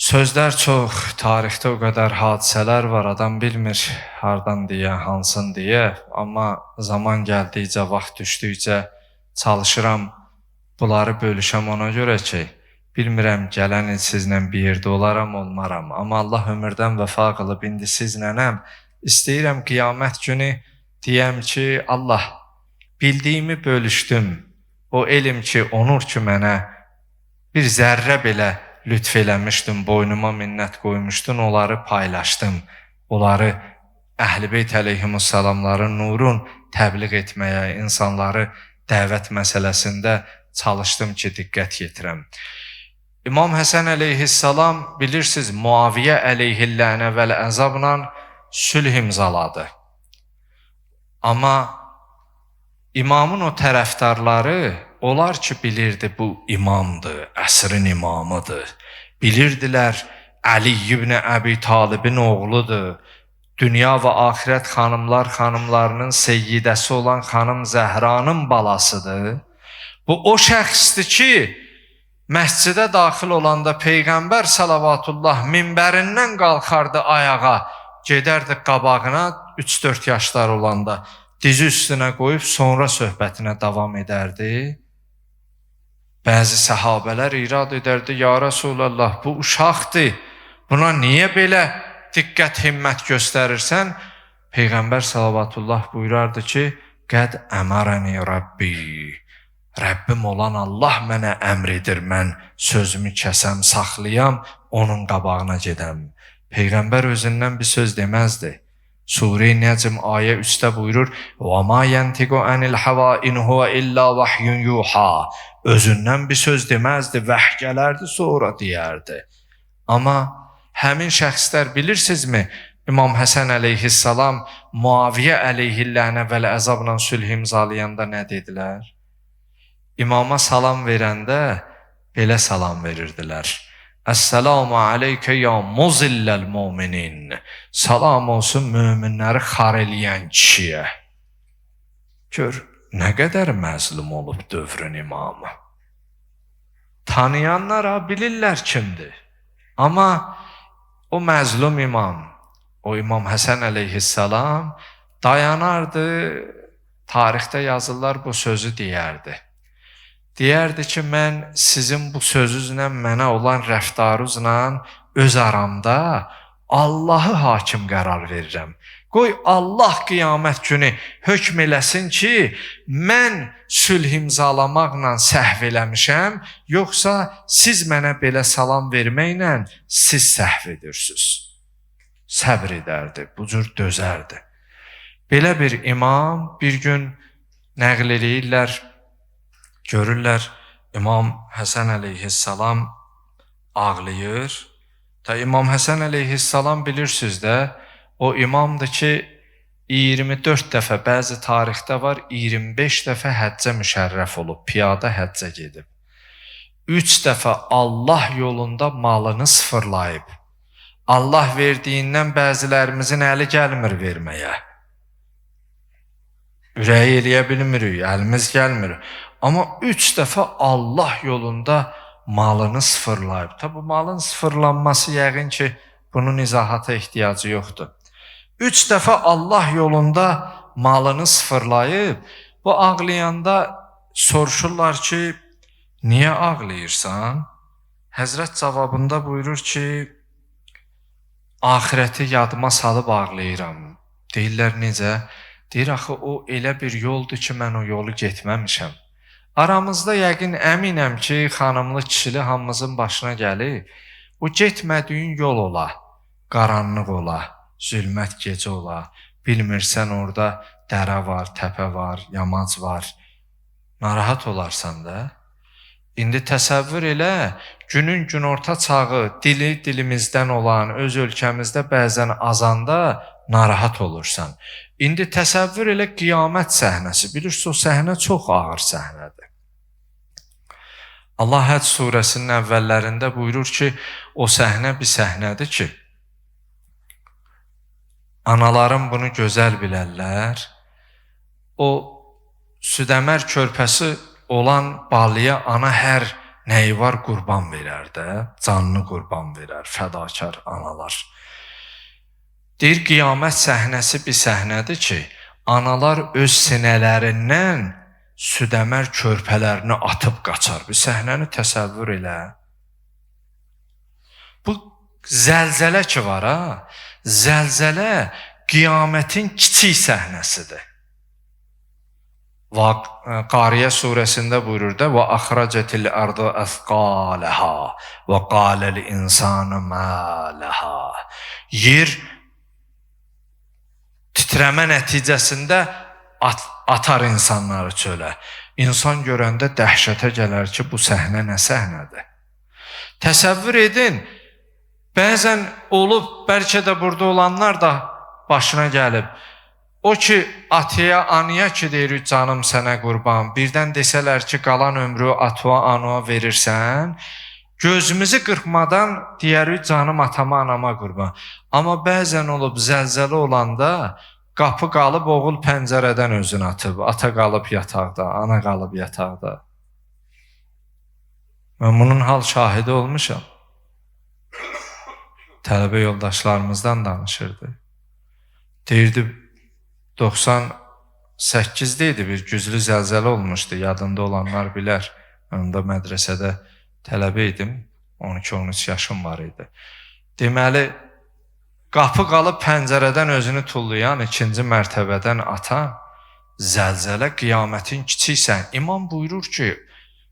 Sözlər çox, tarixdə o qədər hadisələr var, adam bilmir hardan deyə, hansın deyə. Amma zaman gəldikcə, vaxt düşdükcə çalışıram, bunları bölüşəm ona görə ki, bilmirəm gələn il sizlə bir yerdə olaram, olmaram. Amma Allah ömürdən vəfa qılıb, indi sizlənəm. İstəyirəm qiyamət günü deyəm ki, Allah, bildiyimi bölüşdüm. O elm ki, onur ki, mənə bir zərrə belə lütf eləmişdim, boynuma minnət qoymuşdun, onları paylaşdım. Onları Əhl-i Beyt əleyhimussalamların nurun təbliğ etməyə, insanları dəvət məsələsində çalışdım ki, diqqət yetirəm. İmam Həsən əleyhissalam bilirsiniz, Muaviyyə əleyhillənə vəl əzabla sülh imzaladı. Amma imamın o tərəfdarları, onlar ki bilirdi bu imamdır, əsrin imamıdır. Bilirdilər Əli ibn Əbi Talibin oğludur. Dünya və axirət xanımlarının seyyidəsi olan xanım Zəhranın balasıdır. Bu o şəxsdir ki, məscidə daxil olanda Peyğəmbər salavatullah minbərindən qalxardı ayağa, gedərdi qabağına 3-4 yaşlar olanda, dizi üstünə qoyub sonra söhbətinə davam edərdi. Bəzi səhabələr irad edərdi, ya Rasulallah, bu uşaqdır, buna niyə belə diqqət, himmət göstərirsən? Peyğəmbər salavatullah buyurardı ki, qəd əmərəni Rabbi, Rəbbim olan Allah mənə əmr edir, mən sözümü kəsəm, saxlayam, onun qabağına gedəm. Peyğəmbər özündən bir söz deməzdi. Sure-i Nəcm ayə 3-də buyurur: "Və ma yantiqu anil hava in huwa illa vahyun yuha." Özündən bir söz deməzdi, vəhy gələrdi, sonra deyərdi. Amma həmin şəxslər bilirsinizmi? İmam Həsən əleyhissalam Muaviyə əleyhillənə vəl əzabla sülh imzalayanda nə dedilər? İmama salam verəndə belə salam verirdilər: "Əssalamu aleykə ya muzilləl müminin." Salam olsun möminləri xar eləyən kişiyə. Gör, nə qədər məzlum olub dövrün imamı. Tanıyanlar bilirlər kimdir. Amma o məzlum imam, o İmam Həsən əleyhissalam dayanardı, tarixdə yazırlar bu sözü deyərdi. Deyərdi ki, mən sizin bu sözünüzlə, mənə olan rəftarınızla öz aramda Allahı hakim qərar verirəm. Qoy Allah qiyamət günü hökm eləsin ki, mən sülh imzalamaqla səhv eləmişəm, yoxsa siz mənə belə salam verməklə siz səhv edirsiniz. Səbr edərdi, bu cür dözərdi. Belə bir imam bir gün nəql eləyirlər, görürlər İmam Həsən əleyhissalam ağlayır. İmam Həsən əleyhissalam bilirsiniz də, o imamdır ki 24 dəfə, bəzi tarixdə var 25 dəfə həccə müşərrəf olub, piyada həccə gedib. 3 dəfə Allah yolunda malını sıfırlayıb. Allah verdiyindən bəzilərimizin əli gəlmir verməyə. Ürəyi eləyə bilmirik, əlimiz gəlmir. Amma 3 dəfə Allah yolunda malını sıfırlayıb. Bu malın sıfırlanması yəqin ki, bunun izahata ehtiyacı yoxdur. 3 dəfə Allah yolunda malını sıfırlayıb, bu ağlayanda soruşurlar ki, niyə ağlayırsan? Həzrət cavabında buyurur ki, axirəti yadıma salıb ağlayıram. Deyirlər, necə? Deyir, axı o elə bir yoldur ki, mən o yolu getməmişəm. Aramızda yəqin əminəm ki, xanımlı kişili hamımızın başına gəlir. O getmədiyin yol ola, qaranlıq ola, zülmət gecə ola, bilmirsən orada dərə var, təpə var, yamac var. Narahat olarsan da. İndi təsəvvür elə, günün günorta çağı dili dilimizdən olan, öz ölkəmizdə bəzən azanda narahat olursan. İndi təsəvvür elə qiyamət səhnəsi. Bilirsiniz, o səhnə çox ağır səhnədir. Allah Həcc surəsinin əvvəllərində buyurur ki, o səhnə bir səhnədir ki, analarım bunu gözəl bilərlər. O südəmər körpəsi olan balıya ana hər nəyi var qurban verər də, canını qurban verər, fədakar analar. Deyir, qiyamət səhnəsi bir səhnədir ki, analar öz sinələrindən südəmər körpələrini atıb qaçar. Bir səhnəni təsəvvür elə. Bu zəlzələ ki var ha, zəlzələ qiyamətin kiçik səhnəsidir. Qariyə surəsində buyurur da, və əxrəcətil ərdə əthqaləhə və qaləl insanı mələhə. Yer titrəmə nəticəsində atar insanları çölə. İnsan görəndə dəhşətə gələr ki, bu səhnə nə səhnədir? Təsəvvür edin, bəzən olub, bəlkə də burada olanlar da başına gəlib. O ki, ataya, anaya ki, deyir, canım sənə qurban, birdən desələr ki, qalan ömrü atuğa, anuğa verirsən, gözümüzü qırpmadan deyərik, canım atama, anama qurban. Amma bəzən olub, zəlzələ olanda, qapı qalıb, oğul pəncərədən özünü atıb, ata qalıb yataqda, ana qalıb yataqda. Mən bunun hal şahidi olmuşam. Tələbə yoldaşlarımızdan danışırdı. Deyirdi, 98-də idi, bir güclü zəlzələ olmuşdu, yadında olanlar bilər. Mən də mədrəsədə tələbə idim, 12-13 yaşım var idi. Deməli, qapı qalıb pəncərədən özünü tullayan, ikinci mərtəbədən atan, zəlzələ qiyamətin kiçiksən. İmam buyurur ki,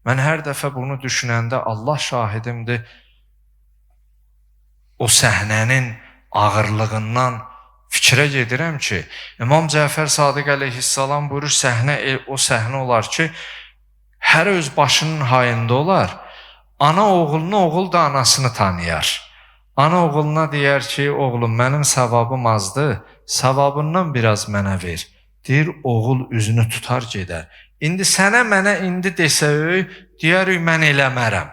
mən hər dəfə bunu düşünəndə Allah şahidimdir, o səhnənin ağırlığından fikrə gedirəm ki, İmam Cəfər Sadiq əleyhissalam buyurur, o səhnə olar ki, hər öz başının hayında olar, ana oğlunu, oğul da anasını tanıyar. Ana oğluna deyər ki, oğlum, mənim savabım azdır, savabından biraz mənə ver. Deyir, oğul üzünü tutar gedər. İndi sənə, mənə indi desək, deyərik, mən eləmərəm.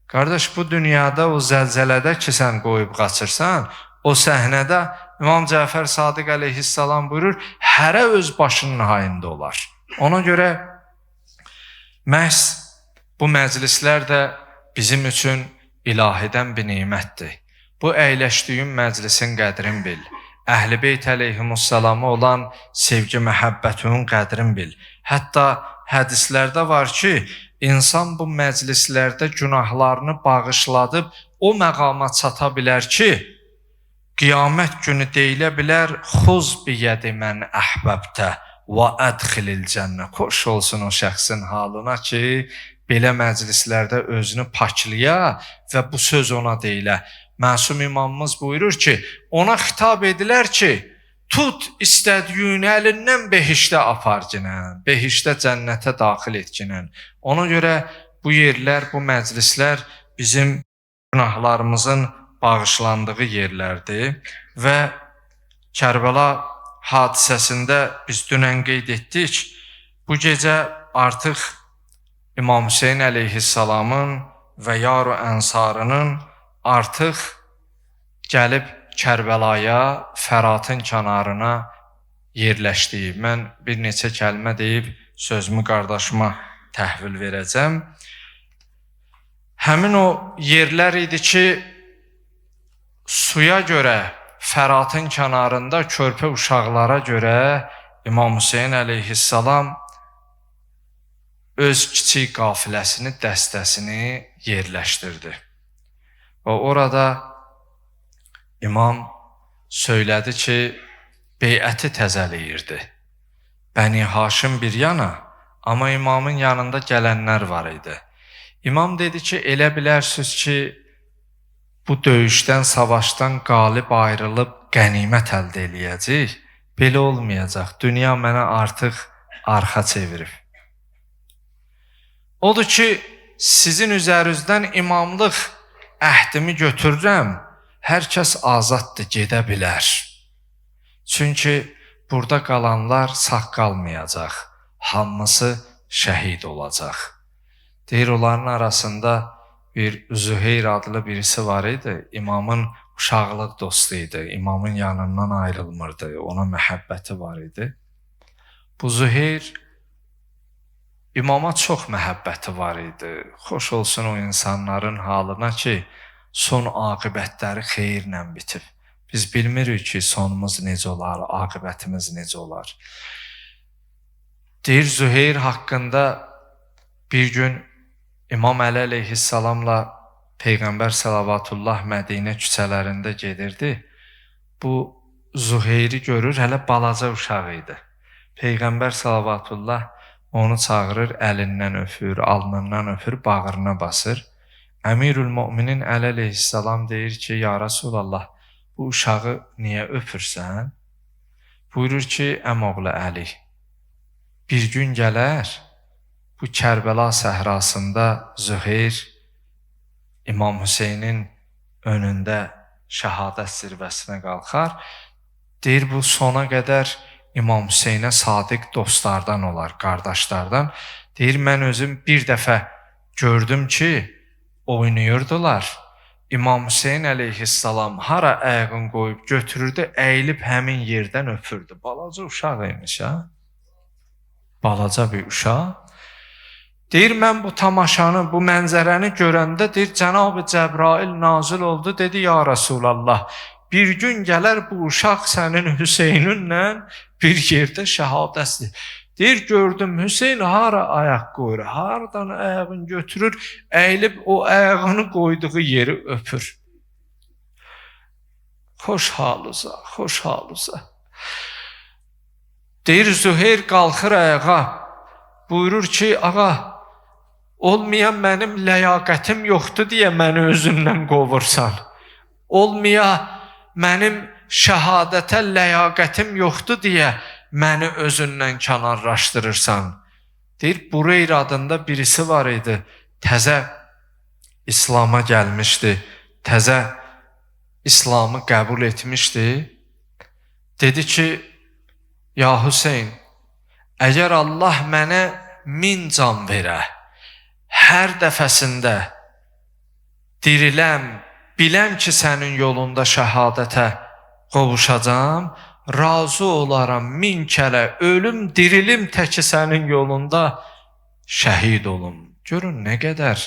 Qardaş, bu dünyada o zəlzələdə ki, sən qoyub qaçırsan, o səhnədə İmam Cəfər Sadiq əleyhissalam buyurur, hərə öz başının hayında olar. Ona görə məhz bu məclislər də bizim üçün ilahidən bir nimətdir. Bu əyləşdiyin məclisin qədrin bil. Əhl-i Beyt əleyhimussalamı olan sevgi, məhəbbətin qədrin bil. Hətta hədislərdə var ki, insan bu məclislərdə günahlarını bağışladıb o məqama çata bilər ki, qiyamət günü deyilə bilər, xuz biyədi mən əhbəbtə və ədxilil cənnə. Xoş olsun o şəxsin halına ki, belə məclislərdə özünü paklaya və bu söz ona deyilə. Məsum imamımız buyurur ki, ona xitab edilər ki, tut istədiyin əlindən behişdə apar ginən, behişdə cənnətə daxil et ginən. Ona görə bu yerlər, bu məclislər bizim günahlarımızın bağışlandığı yerlərdir və Kərbəla hadisəsində biz dünən qeyd etdik, bu gecə artıq İmam Hüseyin əleyhissalamın və yar-ı ənsarının artıq gəlib Kərbəlaya, Fəratın kənarına yerləşdiyi. Mən bir neçə kəlmə deyib sözümü qardaşıma təhvil verəcəm. Həmin o yerlər idi ki, suya görə, Fəratın kənarında körpə uşaqlara görə İmam Hüseyin əleyhissalam öz kiçik qafiləsini, dəstəsini yerləşdirdi. Və orada İmam söylədi ki, beyəti təzələyirdi. Bəni Haşim bir yana, amma imamın yanında gələnlər var idi. İmam dedi ki, elə bilərsiniz ki, bu döyüşdən, savaşdan qalib ayrılıb qənimət əldə eləyəcək. Belə olmayacaq. Dünya mənə artıq arxa çevirib. Odur ki, sizin üzərinizdən imamlıq əhdimi götürürəm. Hər kəs azaddır, gedə bilər. Çünki burada qalanlar sağ qalmayacaq. Hamısı şəhid olacaq. Deyir, onların arasında bir Züheyr adlı birisi var idi. İmamın uşaqlıq dostu idi. İmamın yanından ayrılmırdı. Ona məhəbbəti var idi. Bu Züheyr İmama çox məhəbbəti var idi. Xoş olsun o insanların halına ki, son aqibətləri xeyirlə bitib. Biz bilmirik ki, sonumuz necə olar, aqibətimiz necə olar. Deyir, Züheyr haqqında bir gün İmam Əli əleyhissalamla Peyğəmbər salavatullah Mədinə küçələrində gedirdi. Bu Züheyri görür, hələ balaca uşaq idi. Peyğəmbər salavatullah onu çağırır, əlindən öpür, alnından öpür, bağrına basır. Əmirül Müminin Əli əleyhissalam deyir ki, ya Rasulallah, bu uşağı niyə öpürsən? Buyurur ki, əmoğlu Əli, bir gün gələr, bu Kərbəla səhrasında Züheyr İmam Hüseynin önündə şəhadət zirvəsinə qalxar. Deyir, bu sona qədər İmam Hüseynə sadiq dostlardan olar, qardaşlardan. Deyir, mən özüm bir dəfə gördüm ki, oynayırdılar. İmam Hüseyin əleyhissalam hara ayağını qoyub götürürdü, əyilib həmin yerdən öpürdü. Balaca uşaq imiş, ha? Balaca bir uşaq. Deyir, mən bu tamaşanı, bu mənzərəni görəndə, deyir, Cənab-ı Cəbrail nazil oldu, dedi, ya Rasulallah, bir gün gələr bu uşaq sənin Hüseyninlə bir yerdə şəhadətdir. Deyir, gördüm, Hüseyin hara ayaq qoyur, haradan ayağını götürür, əyilib o ayağını qoyduğu yeri öpür. Xoş halıza, xoş halıza. Deyir, Züheyr qalxır ayağa, buyurur ki, ağa, olmayan mənim ləyaqətim yoxdur deyə məni özümdən qovursan. Olmaya mənim şəhadətə ləyaqətim yoxdur deyə məni özündən kənarlaşdırırsan. Deyir, Bureyr adında birisi var idi, təzə İslam'a gəlmişdi, təzə İslam'ı qəbul etmişdi. Dedi ki, ya Hüseyin, əgər Allah mənə 1000 can verə, hər dəfəsində diriləm, biləm ki, sənin yolunda şəhadətə qovuşacam, razı olaram 1000 kərə, ölüm, dirilim təki sənin yolunda şəhid olum. Görün, nə qədər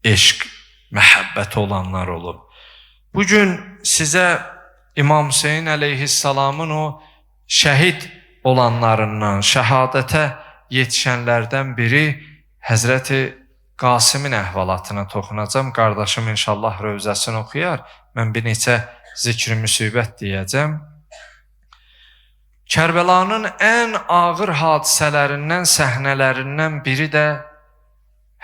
eşq, məhəbbət olanlar olub. Bugün sizə İmam Hüseyin əleyhissalamın o şəhid olanlarından, şəhadətə yetişənlərdən biri Həzrəti Qasimin əhvalatına toxunacam. Qardaşım inşallah rövzəsini oxuyar. Mən bir neçə zikri müsibət deyəcəm. Kərbəlanın ən ağır hadisələrindən, səhnələrindən biri də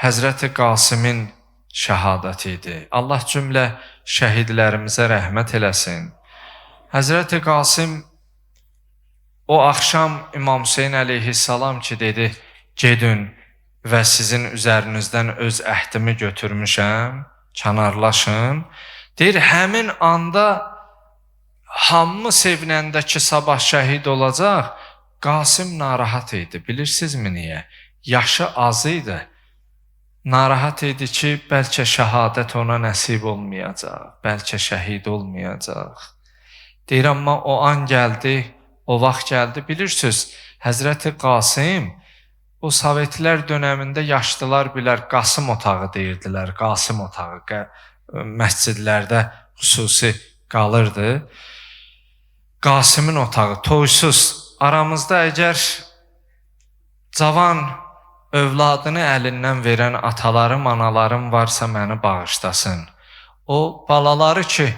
Həzrəti Qasimin şəhadəti idi. Allah cümlə şəhidlərimizə rəhmət eləsin. Həzrəti Qasim o axşam İmam Hüseyin əleyhissalam ki dedi, gedin və sizin üzərinizdən öz əhdimi götürmüşəm, kənarlaşın. Deyir, həmin anda hamı sevinəndə ki, sabah şəhid olacaq, Qasim narahat idi. Bilirsinizmi niyə? Yaşı az idi. Narahat idi ki, bəlkə şəhadət ona nəsib olmayacaq, bəlkə şəhid olmayacaq. Deyir, amma o an gəldi, o vaxt gəldi. Bilirsiniz, Həzrəti Qasim, o Sovetlər dönəmində yaşlılar bilər, Qasım otağı deyirdilər, Qasim otağı məscidlərdə xüsusi qalırdı. Qasimin otağı, toysuz. Aramızda əgər cavan övladını əlindən verən atalarım, analarım varsa məni bağışlasın. O balaları ki,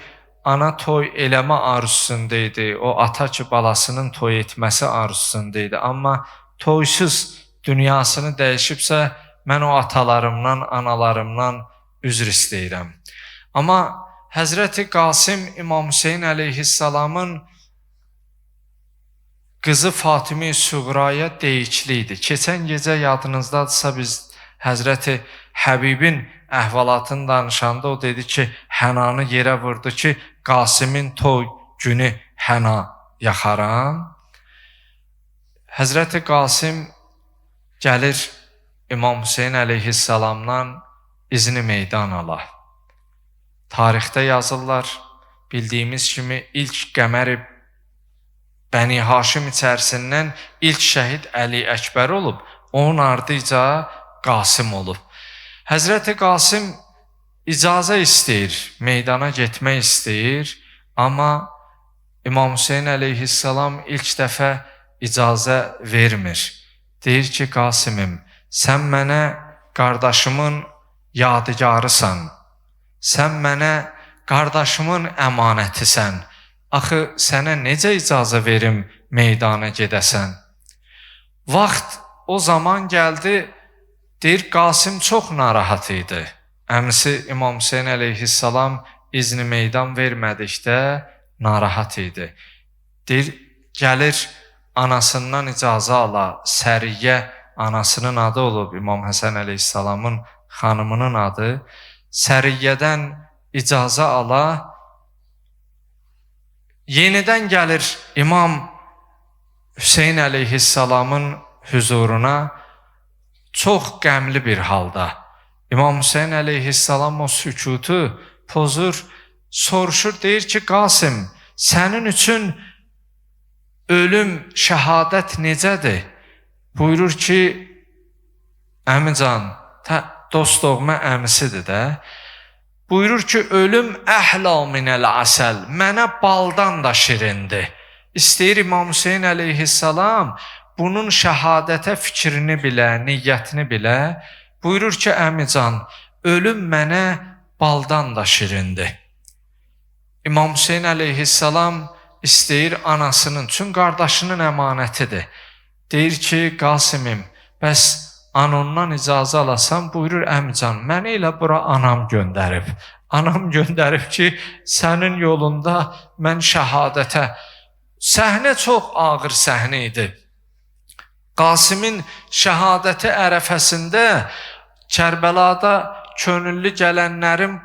ana toy eləmə arzusunda idi, o ata ki, balasının toy etməsi arzusunda idi. Amma toysuz dünyasını dəyişibsə, mən o atalarımdan, analarımdan üzr istəyirəm. Amma Həzrəti Qasim İmam Hüseyin əleyhissalamın qızı Fatimi Suğraya deyikli idi. Keçən gecə yadınızdadırsa biz Həzrəti Həbibin əhvalatını danışanda o dedi ki, hənanı yerə vurdu ki, Qasimin toy günü həna yaxaram. Həzrəti Qasim gəlir İmam Hüseyin əleyhissalamdan izni meydan ala. Tarixdə yazırlar, bildiyimiz kimi ilk Qəməri Bəni Haşim içərisindən ilk şəhid Əli Əkbər olub, onun ardıca Qasim olub. Həzrəti Qasim icazə istəyir, meydana getmək istəyir, amma İmam Hüseyin əleyhissalam ilk dəfə icazə vermir. Deyir ki, Qasimim, sən mənə qardaşımın yadigarısan, sən mənə qardaşımın əmanətisən. Axı, sənə necə icazə verim meydana gedəsən? Vaxt o zaman gəldi, deyir, Qasim çox narahat idi. Əmisi İmam Hüseyin əleyhissalam izni meydan vermədikdə narahat idi. Deyir, gəlir anasından icazə ala, Səriyyə anasının adı olub, İmam Həsən əleyhissalamın xanımının adı. Səriyyədən icazə ala, yenidən gəlir İmam Hüseyin əleyhissalamın huzuruna çox qəmli bir halda. İmam Hüseyin əleyhissalam o sükutu pozur, soruşur, deyir ki, Qasim, sənin üçün ölüm, şəhadət necədir? Buyurur ki, əmican, dost doğma əmisidir də. Buyurur ki, ölüm əhla minəl əsəl, mənə baldan da şirindir. İstəyir İmam Hüseyin əleyhissalam bunun şəhadətə fikrini bilə, niyyətini bilə. Buyurur ki, əmican, ölüm mənə baldan da şirindir. İmam Hüseyin əleyhissalam istəyir anasının, çünki qardaşının əmanətidir. Deyir ki, Qasimim, bəs anondan icazə alasam, buyurur, əmican, məni elə bura anam göndərib. Anam göndərib ki, sənin yolunda mən şəhadətə. Səhnə çox ağır səhnə idi. Qasimin şəhadəti ərəfəsində Kərbəlada könüllü gələnlərin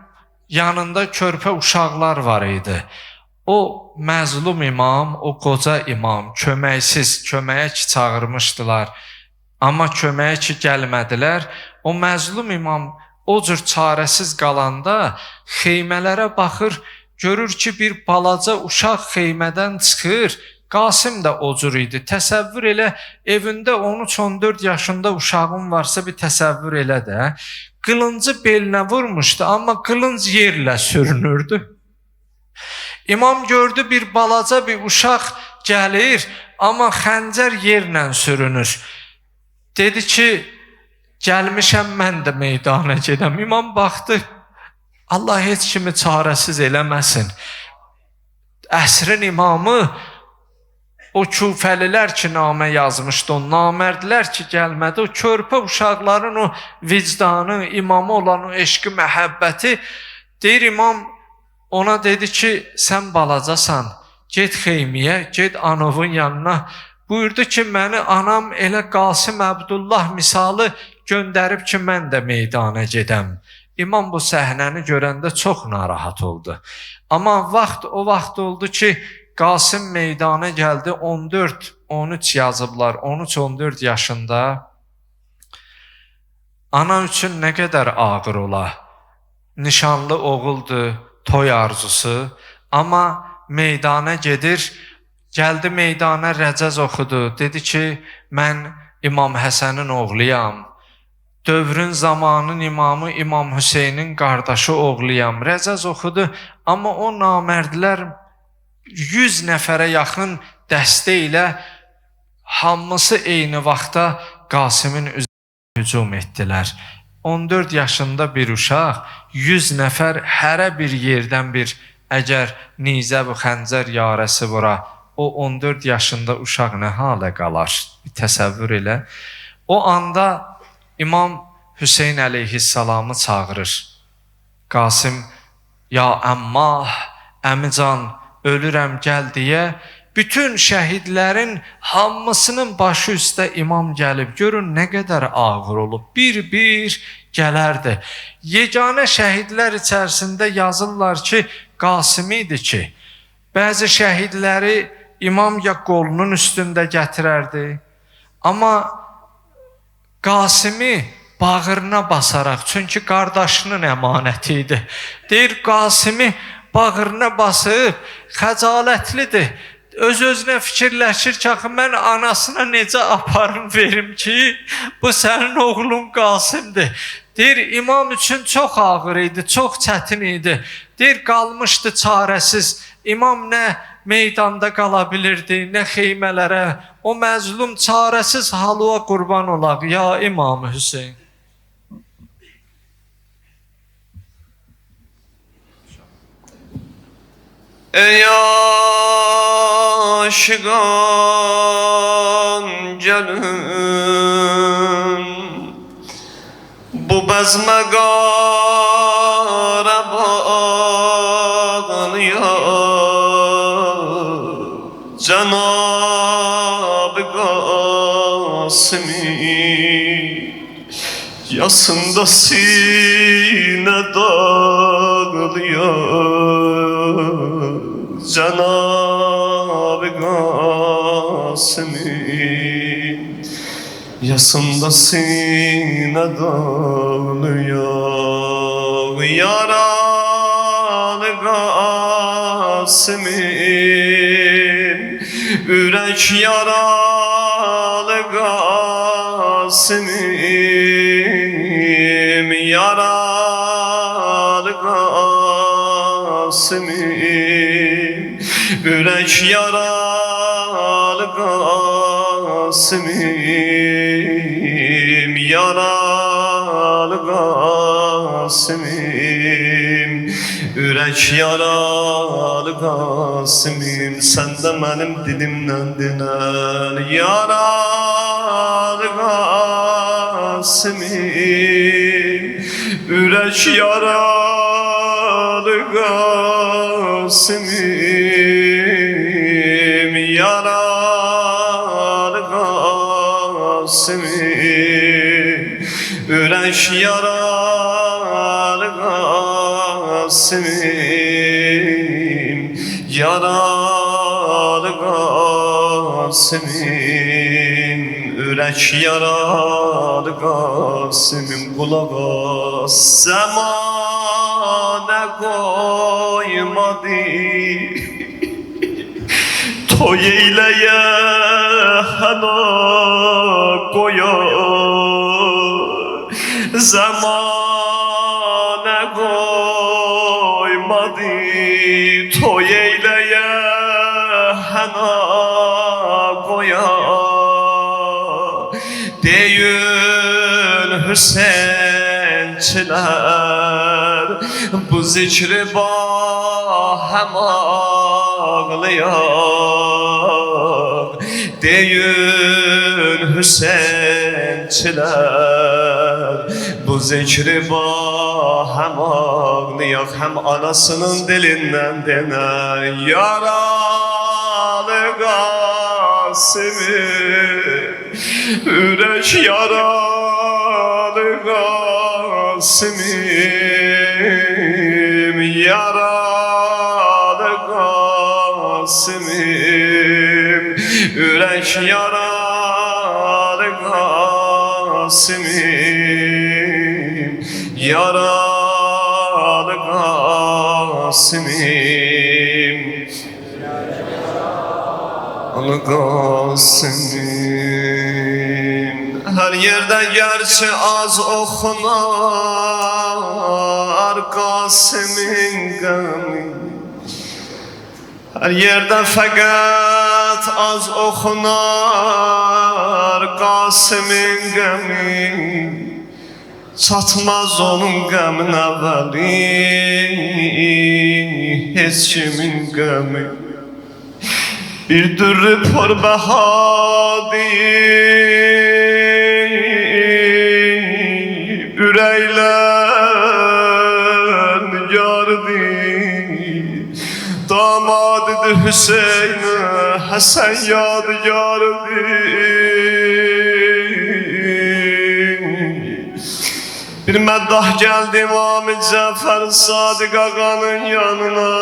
yanında körpə uşaqlar var idi. O məzlum imam, o qoca imam köməksiz, köməyə ki çağırmışdılar. Amma köməyə ki gəlmədilər. O məzlum imam o cür çarəsiz qalanda xeymələrə baxır, görür ki bir balaca uşaq xeymədən çıxır. Qasim də o cür idi. Təsəvvür elə, evində 13-14 yaşında uşağın varsa bir təsəvvür elə də. Qılıncı belinə vurmuşdu, amma qılınc yerlə sürünürdü. İmam gördü bir balaca bir uşaq gəlir, amma xəncər yerlə sürünür. Dedi ki, gəlmişəm mən də meydana gedəm. İmam baxdı, Allah heç kimi çarəsiz eləməsin. Əsrin imamı, o küfəlilər ki namə yazmışdı, o namərdlər ki gəlmədi, o körpə uşaqların o vicdanı, imamı olan o eşqi, məhəbbəti, deyir imam ona dedi ki, sən balacasan, get xeymiyə, get anovun yanına. Buyurdu ki, məni anam elə Qasim Əbdullah misalı göndərib ki, mən də meydana gedəm. İmam bu səhnəni görəndə çox narahat oldu. Amma o vaxt oldu ki, Qasim meydana gəldi, 14-13 yazıblar, 13-14 yaşında. Ana üçün nə qədər ağır ola. Nişanlı oğuldur, toy arzusu. Amma meydana gedir, gəldi meydana rəcəz oxudu. Dedi ki, mən İmam Həsənin oğluyam. Dövrün zamanın imamı İmam Hüseynin qardaşı oğluyam. Rəcəz oxudu, amma o namərdlər 100 nəfərə yaxın dəstə ilə hamısı eyni vaxtda Qasimin üzərinə hücum etdilər. 14 yaşında bir uşaq, 100 nəfər hərə bir yerdən bir, əgər nizə bu xəncər yarəsi vura, o 14 yaşında uşaq nə halə qalar? Bir təsəvvür elə. O anda İmam Hüseyn əleyhissalamı çağırır. Qasim, ya əmmah, əmican, ölürəm gəl deyə, bütün şəhidlərin hamısının başı üstə imam gəlib. Görün nə qədər ağır olub. Bir-bir gələrdi. Yeganə şəhidlər içərisində yazırlar ki, Qasim idi ki, bəzi şəhidləri imam ya qolunun üstündə gətirərdi. Amma Qasimi bağrına basaraq, çünki qardaşının əmanəti idi. Deyir, Qasimi bağrına basıb, xəcalətlidir. Öz-özünə fikirləşir ki, axı mən anasına necə aparım verim ki, bu sənin oğlun Qasimdir. Deyir, imam üçün çox ağır idi, çox çətin idi. Deyir, qalmışdı çarəsiz. İmam nə meydanda qala bilirdi, nə xeymələrə. O məzlum çarəsiz halığa qurban olaq, ya İmam Hüseyin. Ey aşıqan gəlin, bu bəzmə Qarabağlıya, Cənab-ı Qasimin yasında sinə dağlıya, Cənab-ı Qasimin yasında sinə dağlıya, yaralı Qasimin, ürək yaralı Qasimin, yaralı Qasimin, ürək yaralı Qasimin, yaralı Qasimin, ürək yaralı Qasimin, sən də mənim dilimdən dinən yaralı Qasimin, ürək yaralı Qasımım, yaralı Qasımım, ürək yaralı Qasımım, yaralı Qasımım, ürək yaralı Qasımım, qulaq as, zəmanə qoymadı toy eyləyə həna qoya, zəmanə qoymadı toy eyləyə həna qoya. Deyün Hüseynçilər bu zikri hem ağlayak. Deyün Hüseynçilər bu zikri hem ağlayak, hem anasının dilinden denen yaralı Qasımım, ürək yaralı Qasımım, yaralı Qasımım, ürək yaralı Qasımım, yaralı Qasımım, yaralı Qasımım. Her yerden gerçi az okunar Qasımın qəmi, her yerden fakat az okunar Qasımın qəmi, çatmaz onun qəminə vəli heç kimin qəmi. Bir dürrü porbahadir, ürəklər nigardir, damadıdır Hüseyin-i Həsən yadigardir. Bir məddah gəldi İmam-ı Cəfər Sadiq ağanın yanına,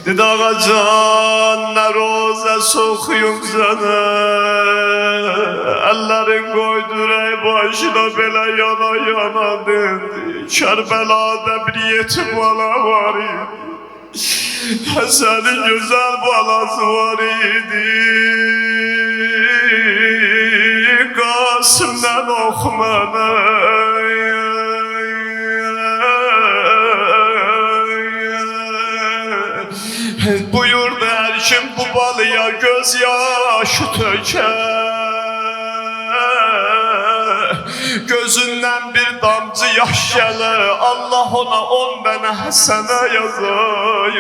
dedi ağacan ne roza sokuyum sana, ellerin koydur ey başına bela yana yana dedi. Kerbela'da bir yetim bala var idi, Hasan'ın güzel balası var idi. Qasım'dan oxumana buyurdu her kim bu balıya gözyaşı töker, gözünden bir damcı yaş gələr, Allah ona 10 dənə həsənə yazar.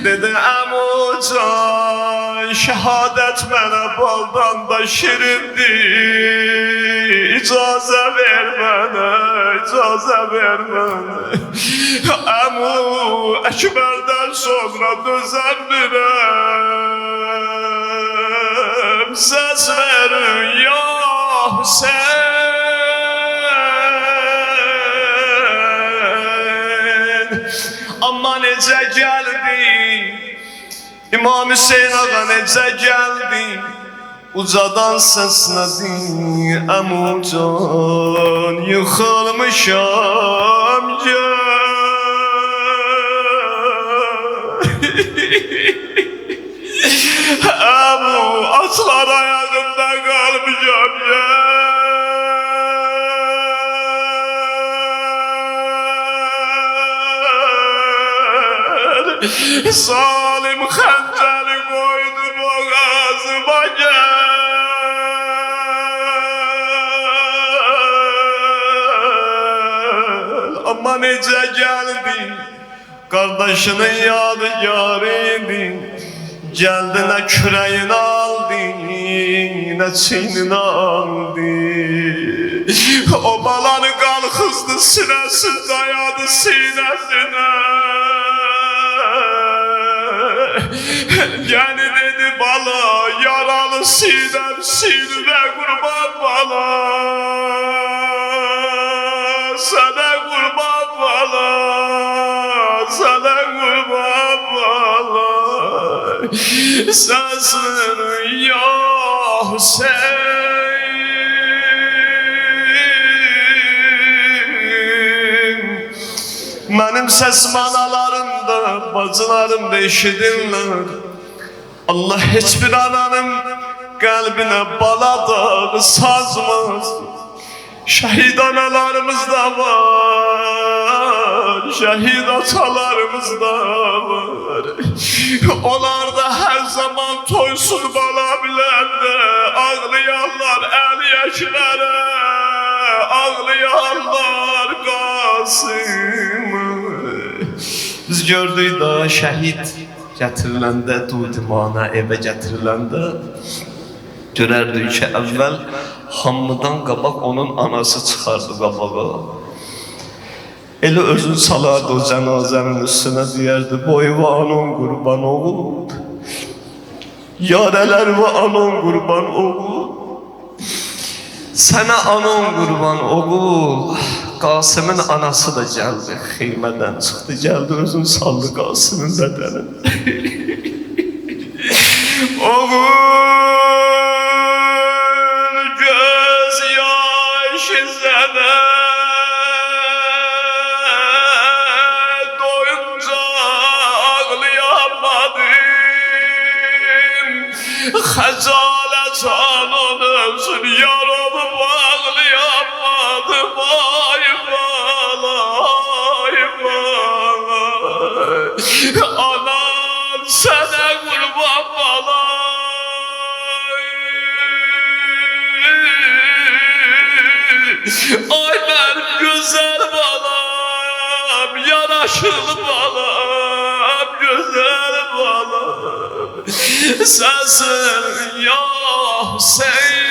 Dedi əmucan, şehadet mənə baldan da şirindir, icazə ver mənə, icazə ver mənə. Əmu, Əkbərdən sonra dözəmirəm, səs verin ya Hüseyin. Amma necə gəldi İmam Hüseyin ağa, necə gəldi, ucadan səslədi, əmucan yıxılmışam Əmu, atlar ayağında qalmışam Salim xəncəri qoydu boğazıma gəl. Amma necə gəldi, qardaşının yadigarıydı, gəldi nə kürəyini aldı, nə çiynini aldı. O balanı qalxızdı sinəsin dayadı sinəsinə. Yani dedi bala yaralı sinəm sinə qurban bala. Sana kurban bala, sana kurban bala. Sensin ya Hüseyin. Benim sesim analarımda, bacılarımda eşidinler. Allah hiçbir ananın kalbine bala dağı sazmaz. Şehit analarımız da var, şehit atalarımız da var. Onlar da her zaman toysun bala bilende, ağlayanlar el yaşlara, ağlayanlar Kasım'ı. Biz gördük da şehit getiriləndə, duydumana eve getiriləndə, görərdik ki, əvvəl hamıdan qabaq onun anası çıxardı qabağa. Elə özün salardı o cənazənin üstünə, deyərdi, boy və anon qurban oğul, yarələr və anon qurban oğul, sənə anon qurban oğul. Qasımın anası da gəldi, xeymədən çıxdı, gəldi özün saldı Qasımın bədənin. Oğul göz yaş izlene, doyunca ağlayamadım. Xəcalet anan ölsün, yaramı bağlayamadım. Ay bala, ay bala, anan sənə qurban bala. Ay benim güzel balam, yaraşıklı balam, güzel balam. Sensin ya Hüseyin.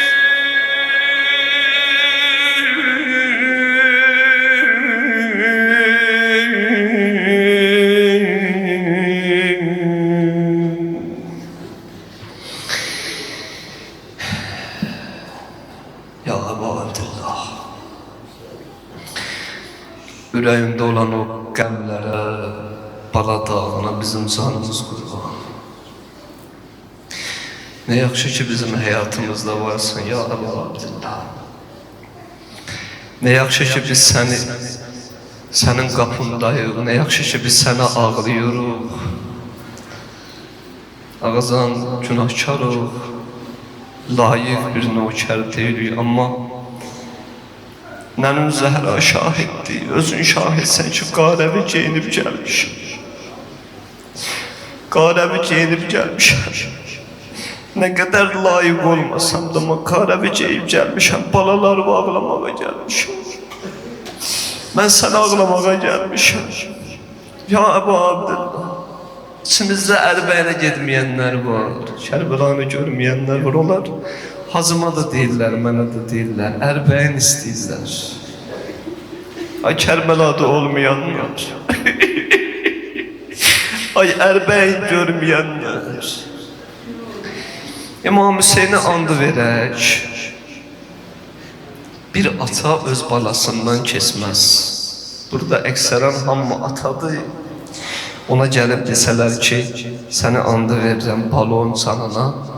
Ya Ebu Abdillah, yüreğimde olan o qəmlərə, bala dağına bizim canımız qurban. Ne yaxşı ki bizim həyatımızda varsın ya Ebu Abdillah. Ne yaxşı ki biz sənin qapındayıq, ne yaxşı ki biz sənə ağlayırıq. Ağızdan günahkarıq, layık bir nökər deyilik, amma Nənəm Zəhra şahiddir, özün şahidsən ki, qarəvi geyinib gəlmişəm. Qarəvi geyinib gəlmişəm. Nə qədər layık olmasam da, qarəvi geyib gəlmişəm, balaları ağlamağa gəlmişəm. Mən səni ağlamağa gəlmişəm. Ya Ebu Abdillah, İçimizdə Ərbəyinə getməyənlər var, Kərbəlanı görməyənlər var, onlar Hacıma da deyirlər, mənə də deyirlər, Ərbəyin istəyirlər. Ay Kərbəlada olmayanlar, ay Ərbəyin görməyənlər. İmam Hüseyni andı verək, bir ata öz balasından kesməz. Burada əksərən hamı atadır. Ona gəlib desələr ki, səni andı verirəm balon canına,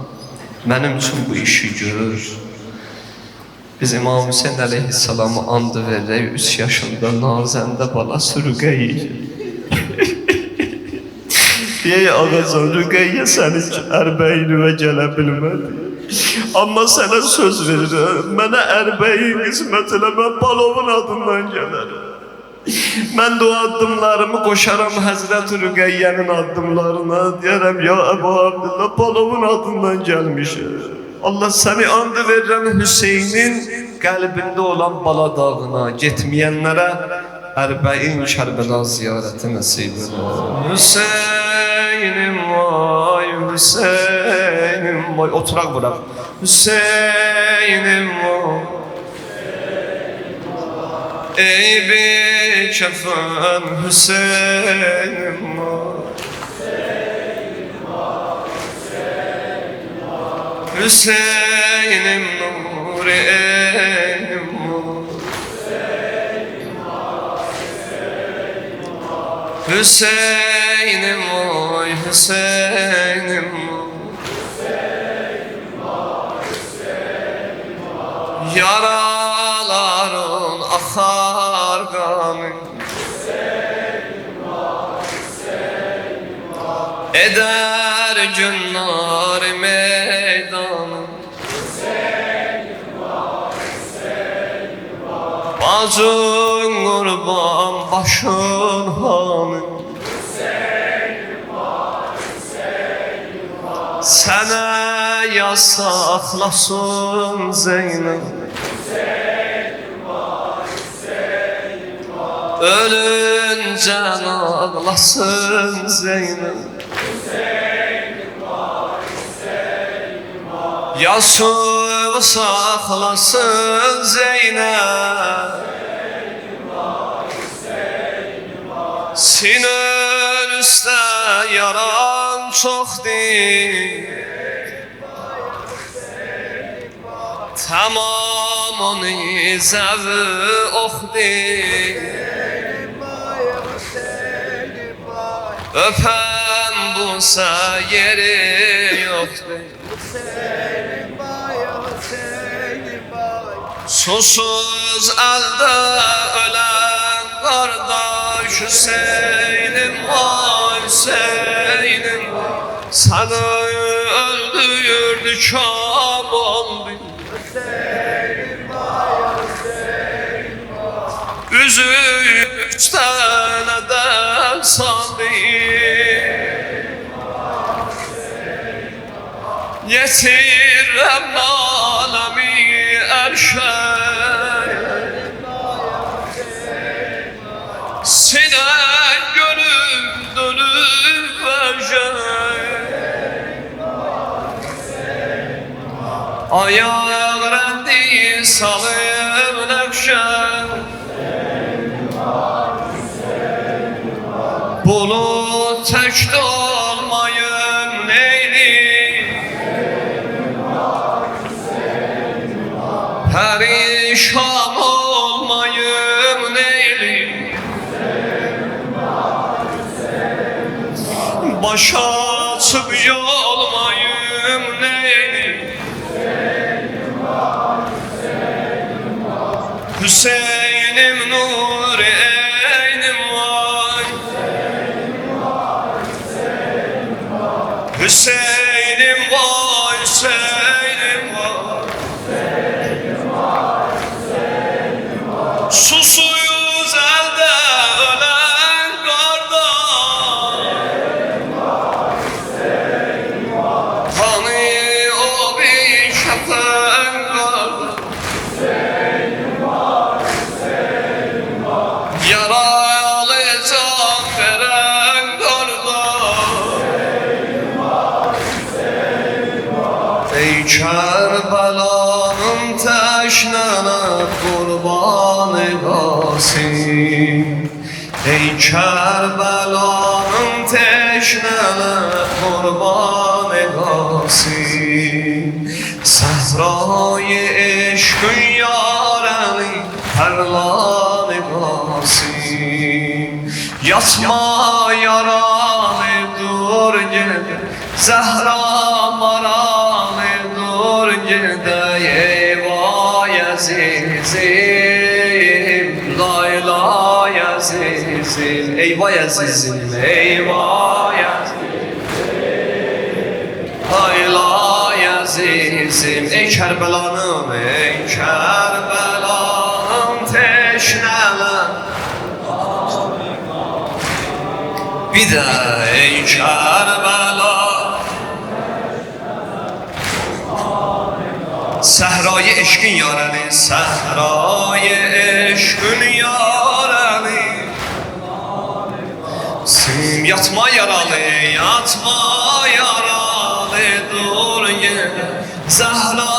mənim üçün bu işi görür. Biz İmam Hüseyin əleyhissalamı andı verək, 3 yaşında nazəndə bala Rüqeyyə. Deyək ağacan, Rüqeyyə səni Ərbəyinə gələ bilmədi. Amma sənə söz verirəm, mənə Ərbəyin qismət elə, mən balovun adından gələrəm. Mən də o addımlarımı qoşaram Həzrət Rüqeyyənin addımlarına, deyərəm, ya Ebu Abdillah, balovun adından gəlmişəm. Allah səni andı verirəm Hüseynin qəlbində olan bala dağına, getməyənlərə Ərbəin Kərbəla ziyarəti nəsib olur. Hüseynim vay, Hüseynim vay, oturaq bırak. Hüseynim vay, ey bir kefen Hüseyin'im var. Hüseyin'im nur eynim var. Hüseyin'im oy Hüseyin'im yaraların akar kanı eder günler meydanı bacın kurban başın hanı sana yasaklasın Zeynep ölünce ağlasın Zeynep Yasuv saklasın Zeynep Sinin üstə yaran çoxdur Tamamını zəvi oxdur Öpən bulsa yeri yoxdur Susuz əldə ölən qardaş Hüseynim var Hüseynim Səni öldürdü kam oldu Üzü üstənədən sandı Yetirəm aləmi ərşə Sinən gönül dönüb vərşə Ayaq rəndi salıb nəqşə Bulut təkdə olmayım neyli Pərişan olmayım neyli Başa açıb yolmayım neyli Hüseynim nur eynim var Hüseynim var Hüseynim var Susuyuz elde ölen kardeş Hani o bir şafak kardeş Yaralı can veren kardeş Ey Kerbelanın teşnene kurbanı Qasim Ey Kerbelanın teşnene kurbanı Qasim Səhra-i eşkün yarəni pərlan-ı Qasim Yatma yaranı dur gede Zəhra maranı dur gede Eyvah əzizim Lay əzizim Eyvah əzizim Eyvah əzizim Lay əzizim Ey Kərbəlanım Ey Kərbəlanım teşnələm Bir də ey Kərbəla Səhra-i eşqin yarəni Səhra-i eşqin yarəni Sim yatma yaralı Yatma yaralı Dur yenə Zəhra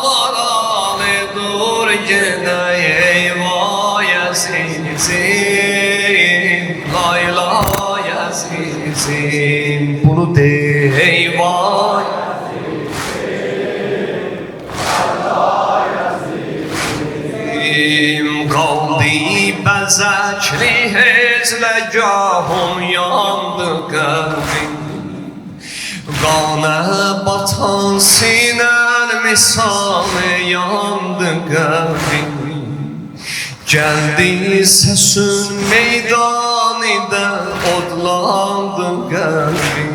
maralı Dur yenə Eyvah əzizim bəzəkli hecləgahım yandı qəlbim Qanə batan sinən misalı yandı qəlbim Gəldi səsün meydanidə odlandı qəlbim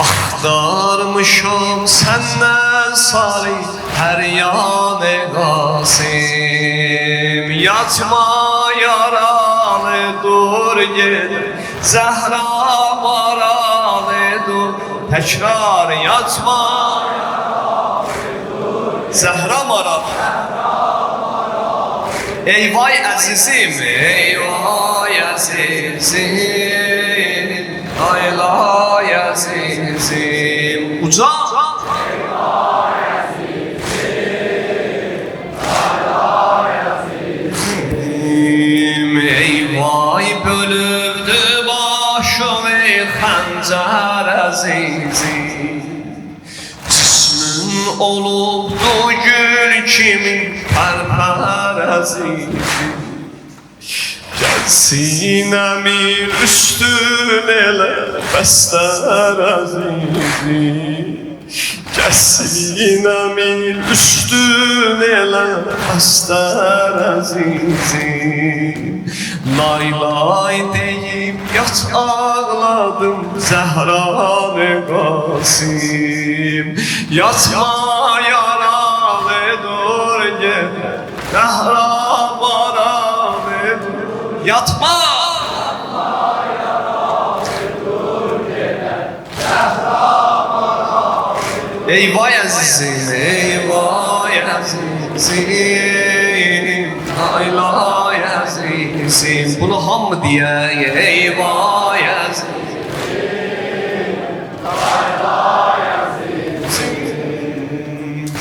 Axtarmışam səndən salih hər yanı qasim Yatma yaralı dur gel Zəhra maralı dur Təkrar yatma Zəhra maralı Ey vay əzizim, ey vay əzizim Ay lay əzizim Uca Ey vay əzizim Ay lay əzizim Ey vay bölübdü başım ey xəncər əzizim Cismin olubdu gül kimi pərpər əzizim Gəl sinəmin üstün elə bəstər əzizim Gəl sinəmin üstün elə bəstər əzizim Lay lay deyib yat ağladım Zəhranı qasim Yatma yaralı dur gel Zəhra maralı dur Yatma yaralı dur gel Zəhra maralı dur Ey vay əzizim, ey vay əzizim Ay lay əzizim Bunu hamı deyək, ey vay əzizim Ay lay əzizim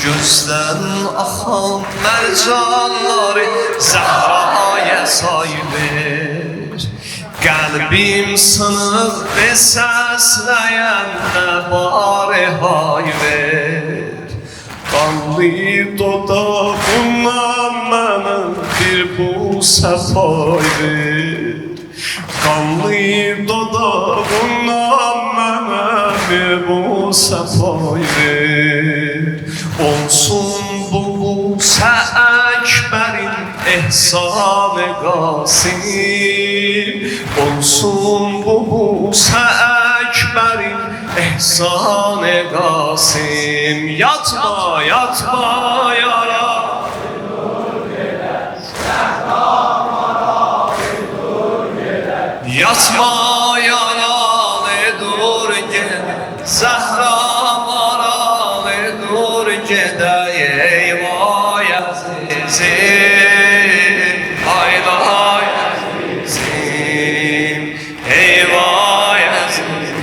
Gözdən axan mərcanları Zəhraya say ver Qəlbim sınıq səsləyəndə bari hay ver Qanlı dodağından mənə bir busə pay ver Qanlı dodağından mənə bir busə pay ver Olsun bu busə əkbərin ehsan-ı qasim Olsun bu busə əkbərin ehsan-ı qasim Yatma, yatma yara Yatma yaralı dur gel Zəhra maralı dur gedə Ey vay əzizim Ay lay əzizim Ey vay əzizim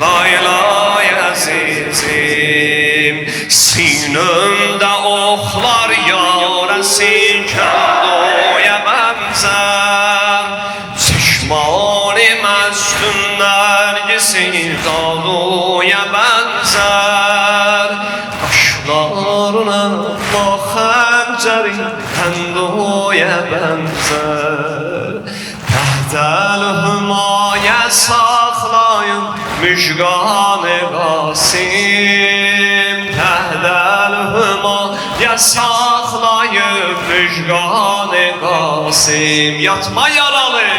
Lay lay əzizim Sinəmdə oxlar yarəsin kəndoya bənzər Çeşmani məstun nərgisi daluya bənzər Qaşlarına xəncəri kəndoya bənzər Təhdəl hümayə saxlayın müjgan-ı qasim Təhdəl hümayə saxlayın müjgan-ı qasim Yatma yaralı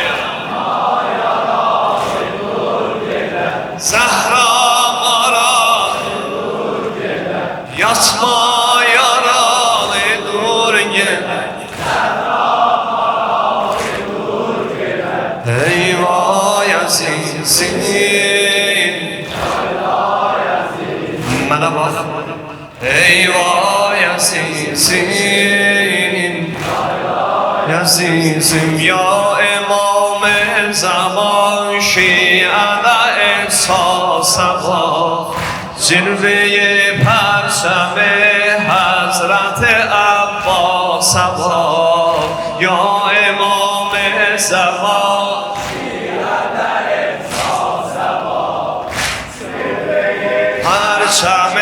Zəhra maralı Yatma yaralı dur gelə Ey vay əzizim Mənə bax Ey vay əzizim Əzizim ya imam-ı zaman şiədə ehsasa bax Zirve-i pərsəm-i Həzrət-i Əbbasa bax Ya imam-ı zaman پرچم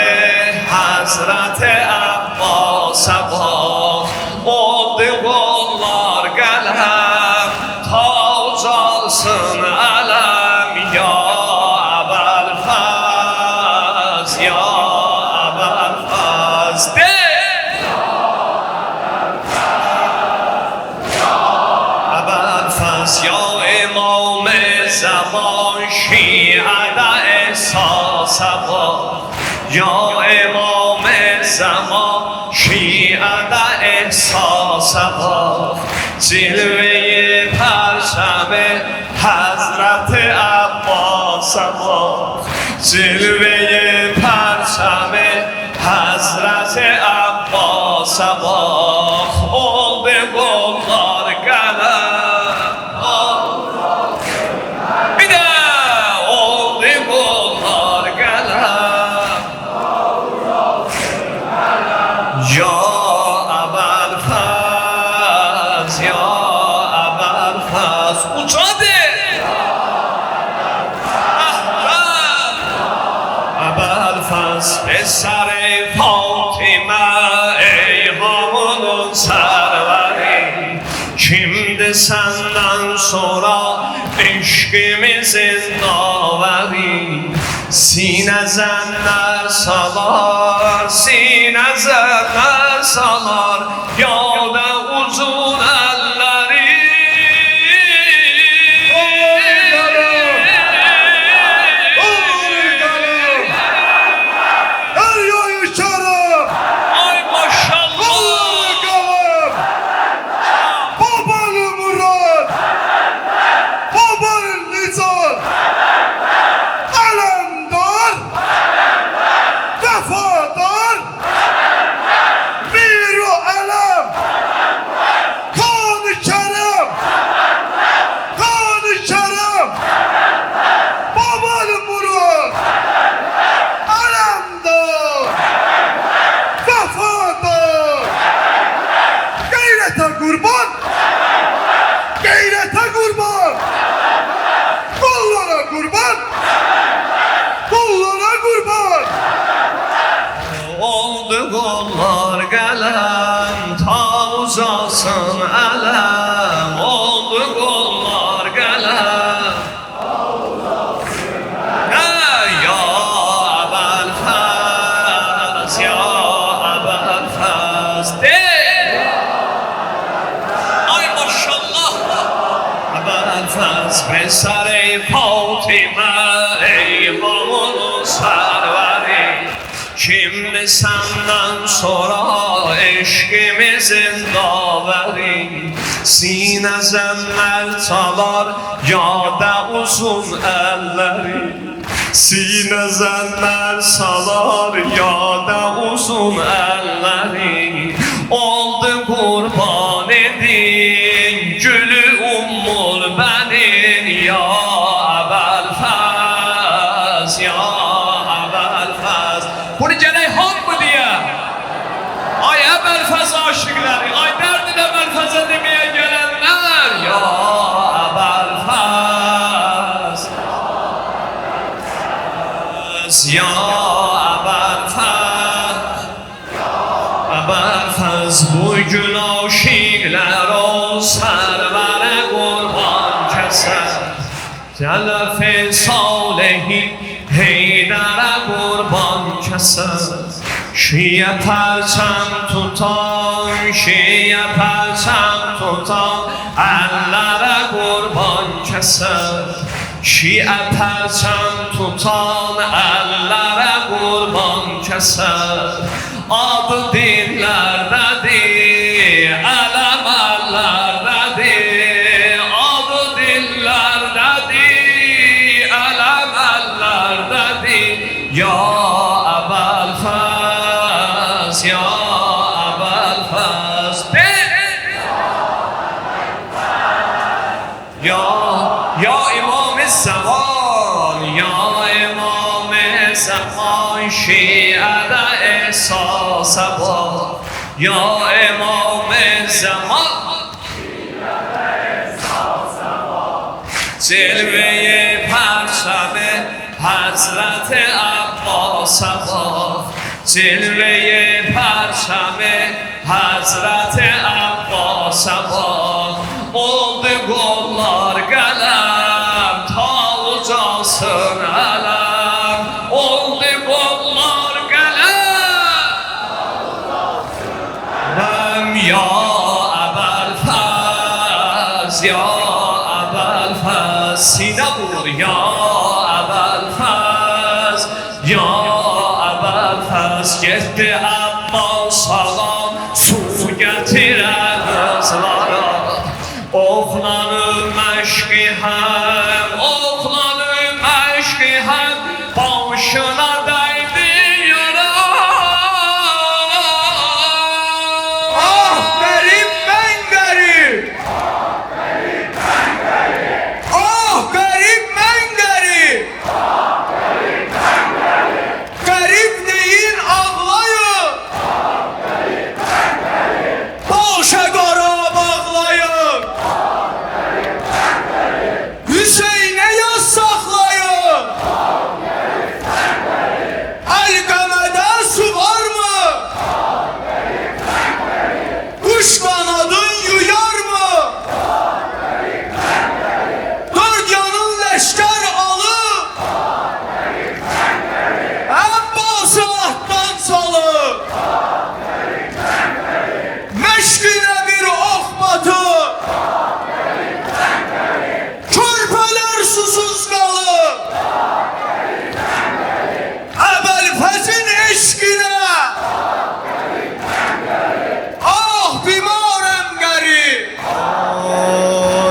حضرت عباس با عقد و سبا یا امام زمان شیعه احساس با جلوه پرچم حضرت عباس با جلوه پرچم حضرت عباس با oldu gollar qələm bir də oldu gollar qələm ya əbəlfəz ya əbəlfəz ucadır əbəlfəz پسر فاطمه ای hamının sərvəri kimdir səndən sonra eşqimizin davəri sinə zənlər salar sinə zənlər salar yada uzun əlləri Gollar qələm ta uzasın ələm oldu gollar qələm ya əbəlfəz ya əbəlfəz ay maşallah əbəlfəz پسر فاطمه ای hamının sərvəri kimdir səndən sonra eşqimizin davəri sinə zəmmər çalar yada uzun əlləri sinə zəmmər salar yada uzun əlləri oldu qurban edin gülü ummul bənin ya əbəlfəz ya əbəlfəz bunu gərək hamı deyə ay əbəlfəz aşıqları ay dərdin əbəlfəzə deməyə gələnlər ya əbəlfəz ya əbəlfəz əbəlfəz bugün aşıqlar o sərvərə qurban kəsər Cələf Salehi Heydərə qurban kəsər Şiyə pərçəm tutan Şiyə pərçəm tutan əllərə qurban kəsər Şiə pərçəm tutan əllərə qurban kəsər Adı dillərdədir ələm əllərdədir Adı dillərdədir ələm əllərdədir Ya əbəlfəz Ya əbəlfəz Ya İmam-ı Zaman Ya İmam-ı Zaman Şiədə ehsasa var Ya İmam-ı Zaman Cilve-i pərçəmi Həzrət-i Abbasa var Cilve-i pərçəmi Həzrət-i Abbasa var Oldu qollar qələm Ta ucasın ələm Oldu qollar qələm Ya əbəlfəz Ya əbəlfəz Sinə vur Ya əbəlfəz Ya əbəl fəz getdi Abbas salam, su gətirən qızlara. Oxlanı məşqi həm, oxlanı məşqi həm, başına dəydi yara. Ah qərib mən qərib. Ah qərib mən qərib. Qərib deyin ağlayın. Başa qara bağlayın. Hüseynə yaz saxlayın. Əlqəmədə su varmı? Kuş kanadın yuyar mı? Dört yanın leşker alıp Abbas'ı attan salıp meşkine bir ok batıp körpeler susuz kalıp Əbəlfəzin eşkine ah bimarəm qərib.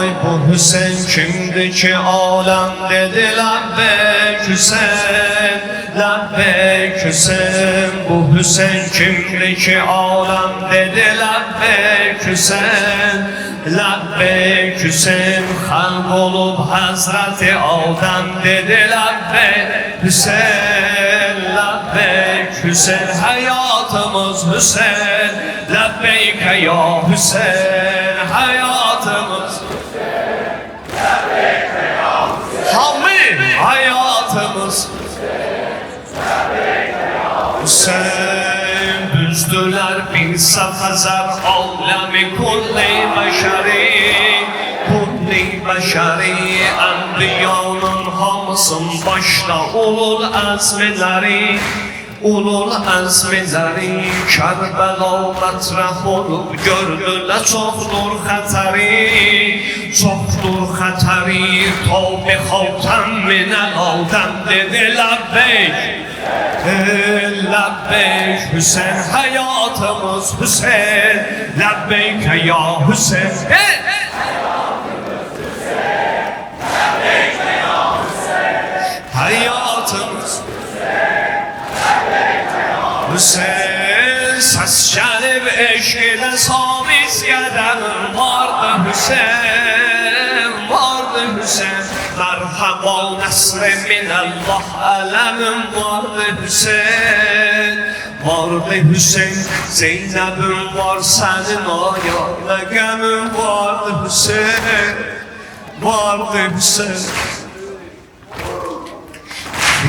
Ay bu Hüseyin kimdi ki alem dedi Lebbeyk Hüseyin, Lebbeyk Hüseyin. Bu Hüseyin kimdi ki alem dedi Lebbeyk Hüseyin, Lebbeyk Hüseyin. Xalq olub Hazreti Adem dedi Lebbeyk Hüseyin, Lebbeyk Hüseyin. Hayatımız Hüseyin, Lebbeyke ya Hüseyin. Hayatımız Hamı hayatımız Hüseyin. Büzdüler bin safazar alemi kulli beşeri, kulli beşeri. Enbiyanın hamısın başta ulul azmileri, ulul azmileri. Kərbəla mətrəh olub gördülər çoxdur xətəri, çoxdur xətəri. Tavbi xaltən minəl aldəm dedi Lebbeyk, Lebbeyk Hüseyin. Hayatımız Hüseyin, Lebbeyke ya Hüseyin. Hayatımız Hüseyin. Səs gəlib eşqilə samis qədəmim vardı Hüseyin, vardı Hüseyin. Mərhəm ol nəsri minəllah ələmim vardı Hüseyin, vardı Hüseyin. Zeynəbim var sənin ayağında qəmim vardı Hüseyin, vardı Hüseyin.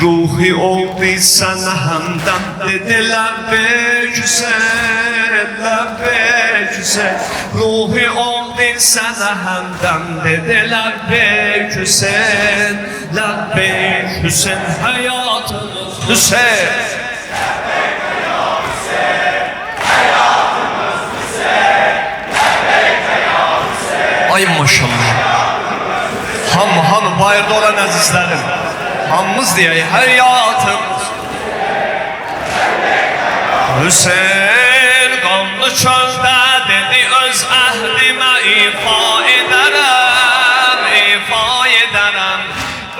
Ruhi oldu sana həmdən dedi Lebbeyk Hüseyin, Lebbeyk Hüseyin. Ruhi oldu sana həmdən dedi Lebbeyk Hüseyin, Lebbeyk Hüseyin. Hayatımız Hüseyin, ay maşallah. Hamı bayırda olan əzizlərim, hamımız deyək hayatımız Hüseyin. Qanlı çöldə dedi öz əhdimə ifa edərəm, ifa edərəm.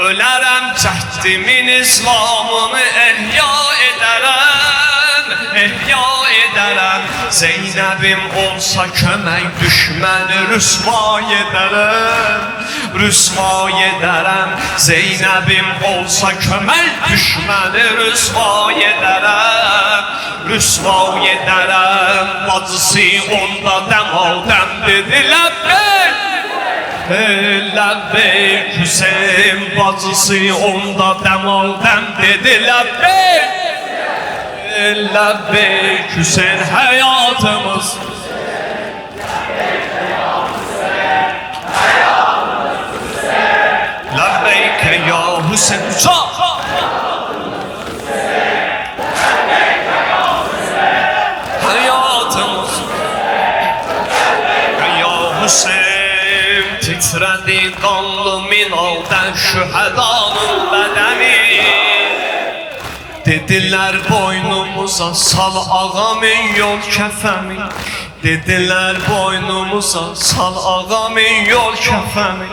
Ölərəm cəhdimin İslamını ehya edərəm, ehya edərəm. Zeynəbim olsa kömək düşməni rüsva edərəm, rüsva edərəm. Zeynəbim olsa kömək düşməni rüsva edərəm, rüsva edərəm. Bacısı onda dəmal-dəm dedi Lebbeyk, Lebbeyk Hüseyin. Bacısı onda dəmal-dəm dedi Lebbeyk, Lebbeyk Hüseyin. Hayatımız Lebbeyke ya Hüseyin. Hayatımız ya Hüseyin. Titredi qanlı minaldən şühədanın bədəni, Dediler boynumuza sal ağamın yol kefeni. Dediler boynumuza sal ağamın yol kefeni.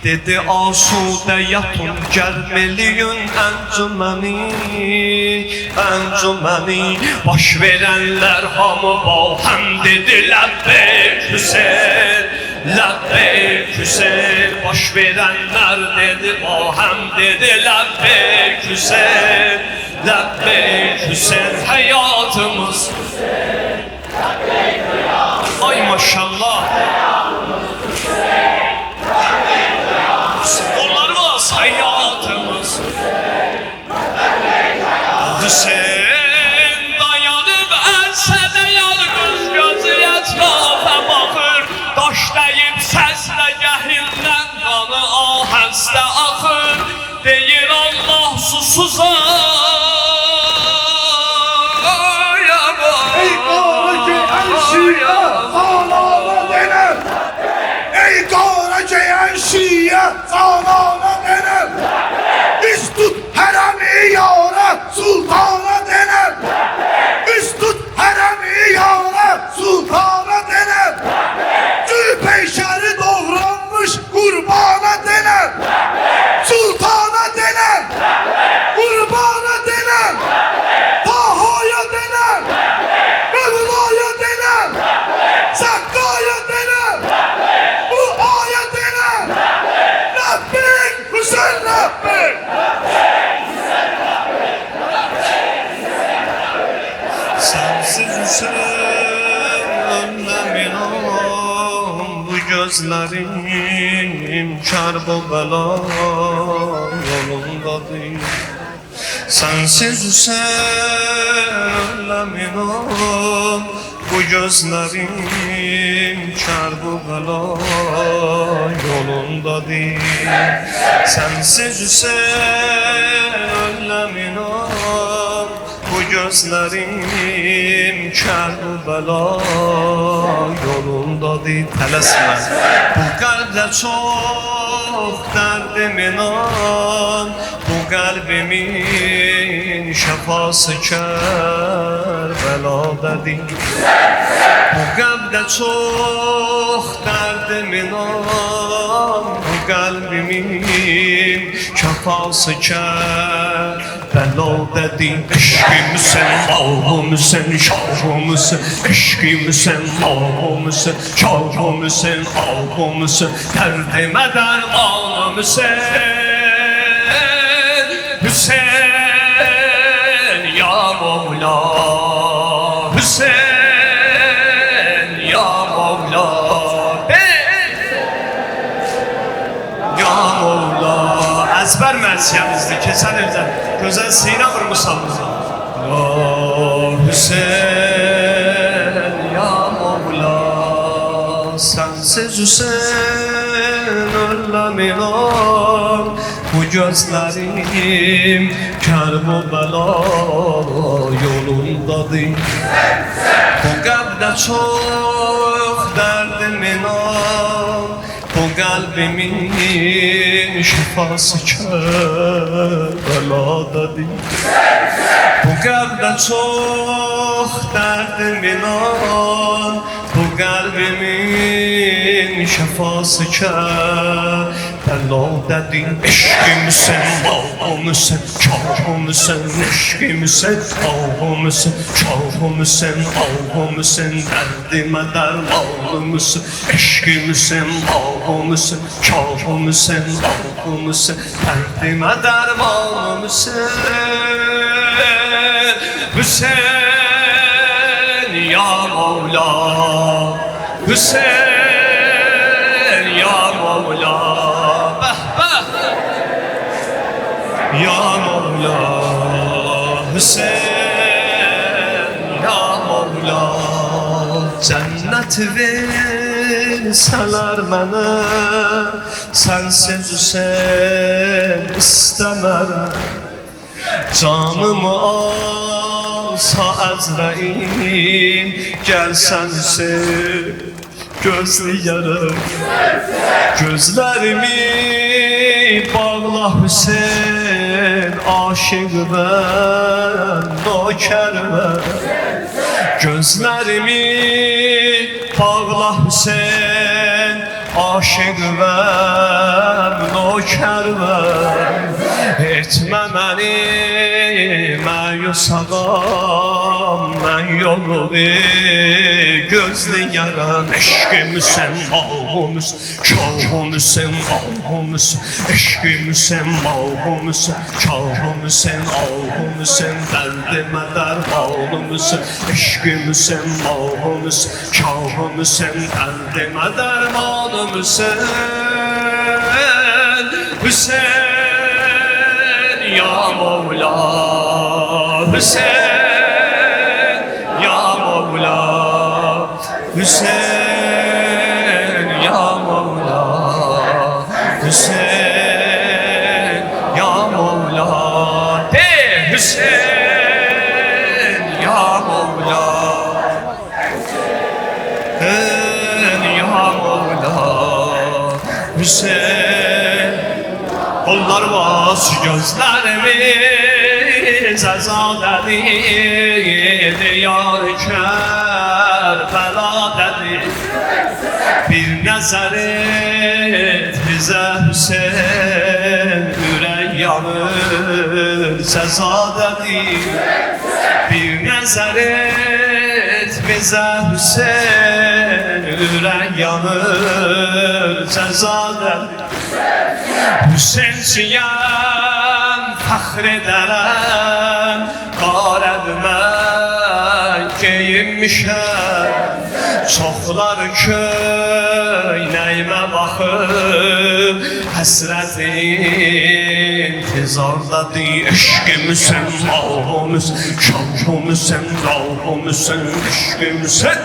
Dedi asude yatın gelmeliyin encümeni. Baş verenler hamı bal hem dedi lebbeyk Hüseyin, lebbeyk Hüseyin. Baş verenler dedi bal hem dedi lebbeyk Hüseyin, lebbeyk Hüseyin. Hayatımız ay maşallah. Onları var hayatımız Hüseyin dayanıb əlsədə yalqız gözü ətrafa baxır. Daş dəyib səslə gəhindən qanı ahəstə axır. Deyir Allah susuzam. Ey qara şiyə, zanana denəm. Ey qara geyən şiyə, zanana denəm. Üst tut hərəmi yara, sultana denəm. Üst tut hərəmi yara, sultana denəm. Gül peşəri doğranmış qurbana denəm. Sultana denəm, qurbana denəm. Tahaya denəm, Mevla'ya denəm. Sakkaya denəm, bu aya denəm. Rabbik, Hüseyin Rabbik. Sensiz Hüseyin önlemin ol. Bu gözlerim kar bu bela yolundadır. Sensiz Hüseyin önlemin ol. Bu gözlerim kar bu bela yolundadır. Sensiz Hüseyin önlemin ol. Bu gözlerim kar bu bela yolundadır. Tələsmə. Bu qəlbdə çox dərdimin an. Bu qəlbimin şəfası Kərbəladadır. Bu qəlbdə çox dərdimin an. Bu qəlbimin şəfası Kərbəladadır. Eşqimsən, ağımsən, şahımsən. Eşqimsən, ağımsən, şahımsən, ağımsən. Dərdimə dərmanımsən Hüseyin ya Mevla. Hüseyin ya Mevla. Ya Mevla. Əzbər mərsiyəmizdir. Keçən ildə gözəl sinə vurmusanız. Ya Hüseyin ya Mevla. Sensiz Hüseyin önlemin ol. Bu gözlerim Kerbela yolundadır. Bu qəlbdə çox dərdimin ol. Bu qəlbimin şifası Kərbəladadır. Bu qəlbdə çox dərdimin ol. Bu qəlbimin şifası Kərbəladadır. Eşqimsən, ağımsən, şahımsən. Eşqimsən, ağımsən, şahımsən, ağımsən. Dərdimə dərmanımsən. Eşqimsən, ağımsən, şahımsən, ağımsən. Dərdimə dərmanımsən. Hüseyin ya Mevla. Hüseyin ya Mevla. Ya Mevla. Hüseyin ya Mevla. Cennet verseler bana, sensiz Hüseyin istemem. Canımı alsa Əzrail, gəlsən Hüseyin gözləyərəm. Gözlərimi bağla Hüseyin, aşık ben nökər mən Gözlərimi bağla Hüseyin Aşık mən, nökər mən Etmə məni məyus ağam Mən yolu gözləyərəm Eşqimsən, ahımsan, kahımsan, ahımsan Eşqimsən, ahımsan, kahımsan, ahımsan Dərdimə dərmanımsan Eşqimsən, ahımsan, kahımsan Dərdimə dərmanımsan Hüseyin, ya Mevla Hüseyin, ya Mevla Hüseyin, ya Mevla Hüseyin, ya Mevla De Hüseyin, ya Mevla Hüseyin, ya Mevla Hüseyin Onlar var gözlerimiz Əzadədir Diyar Kərbələdədir Bir nəzər et bizə Hüseyin Ürək yanır Səzadədir Bir nəzər et bizə Hüseyin Ürək yanır Səzadədir Hüseynciyəm, fəxr edərəm Qarədmə geyinmişəm Çoxlar köynəyimə baxıb Həsrətin intizardadır Eşqimsən, ahımsan, şahımsan, rahımsan Eşqimsən,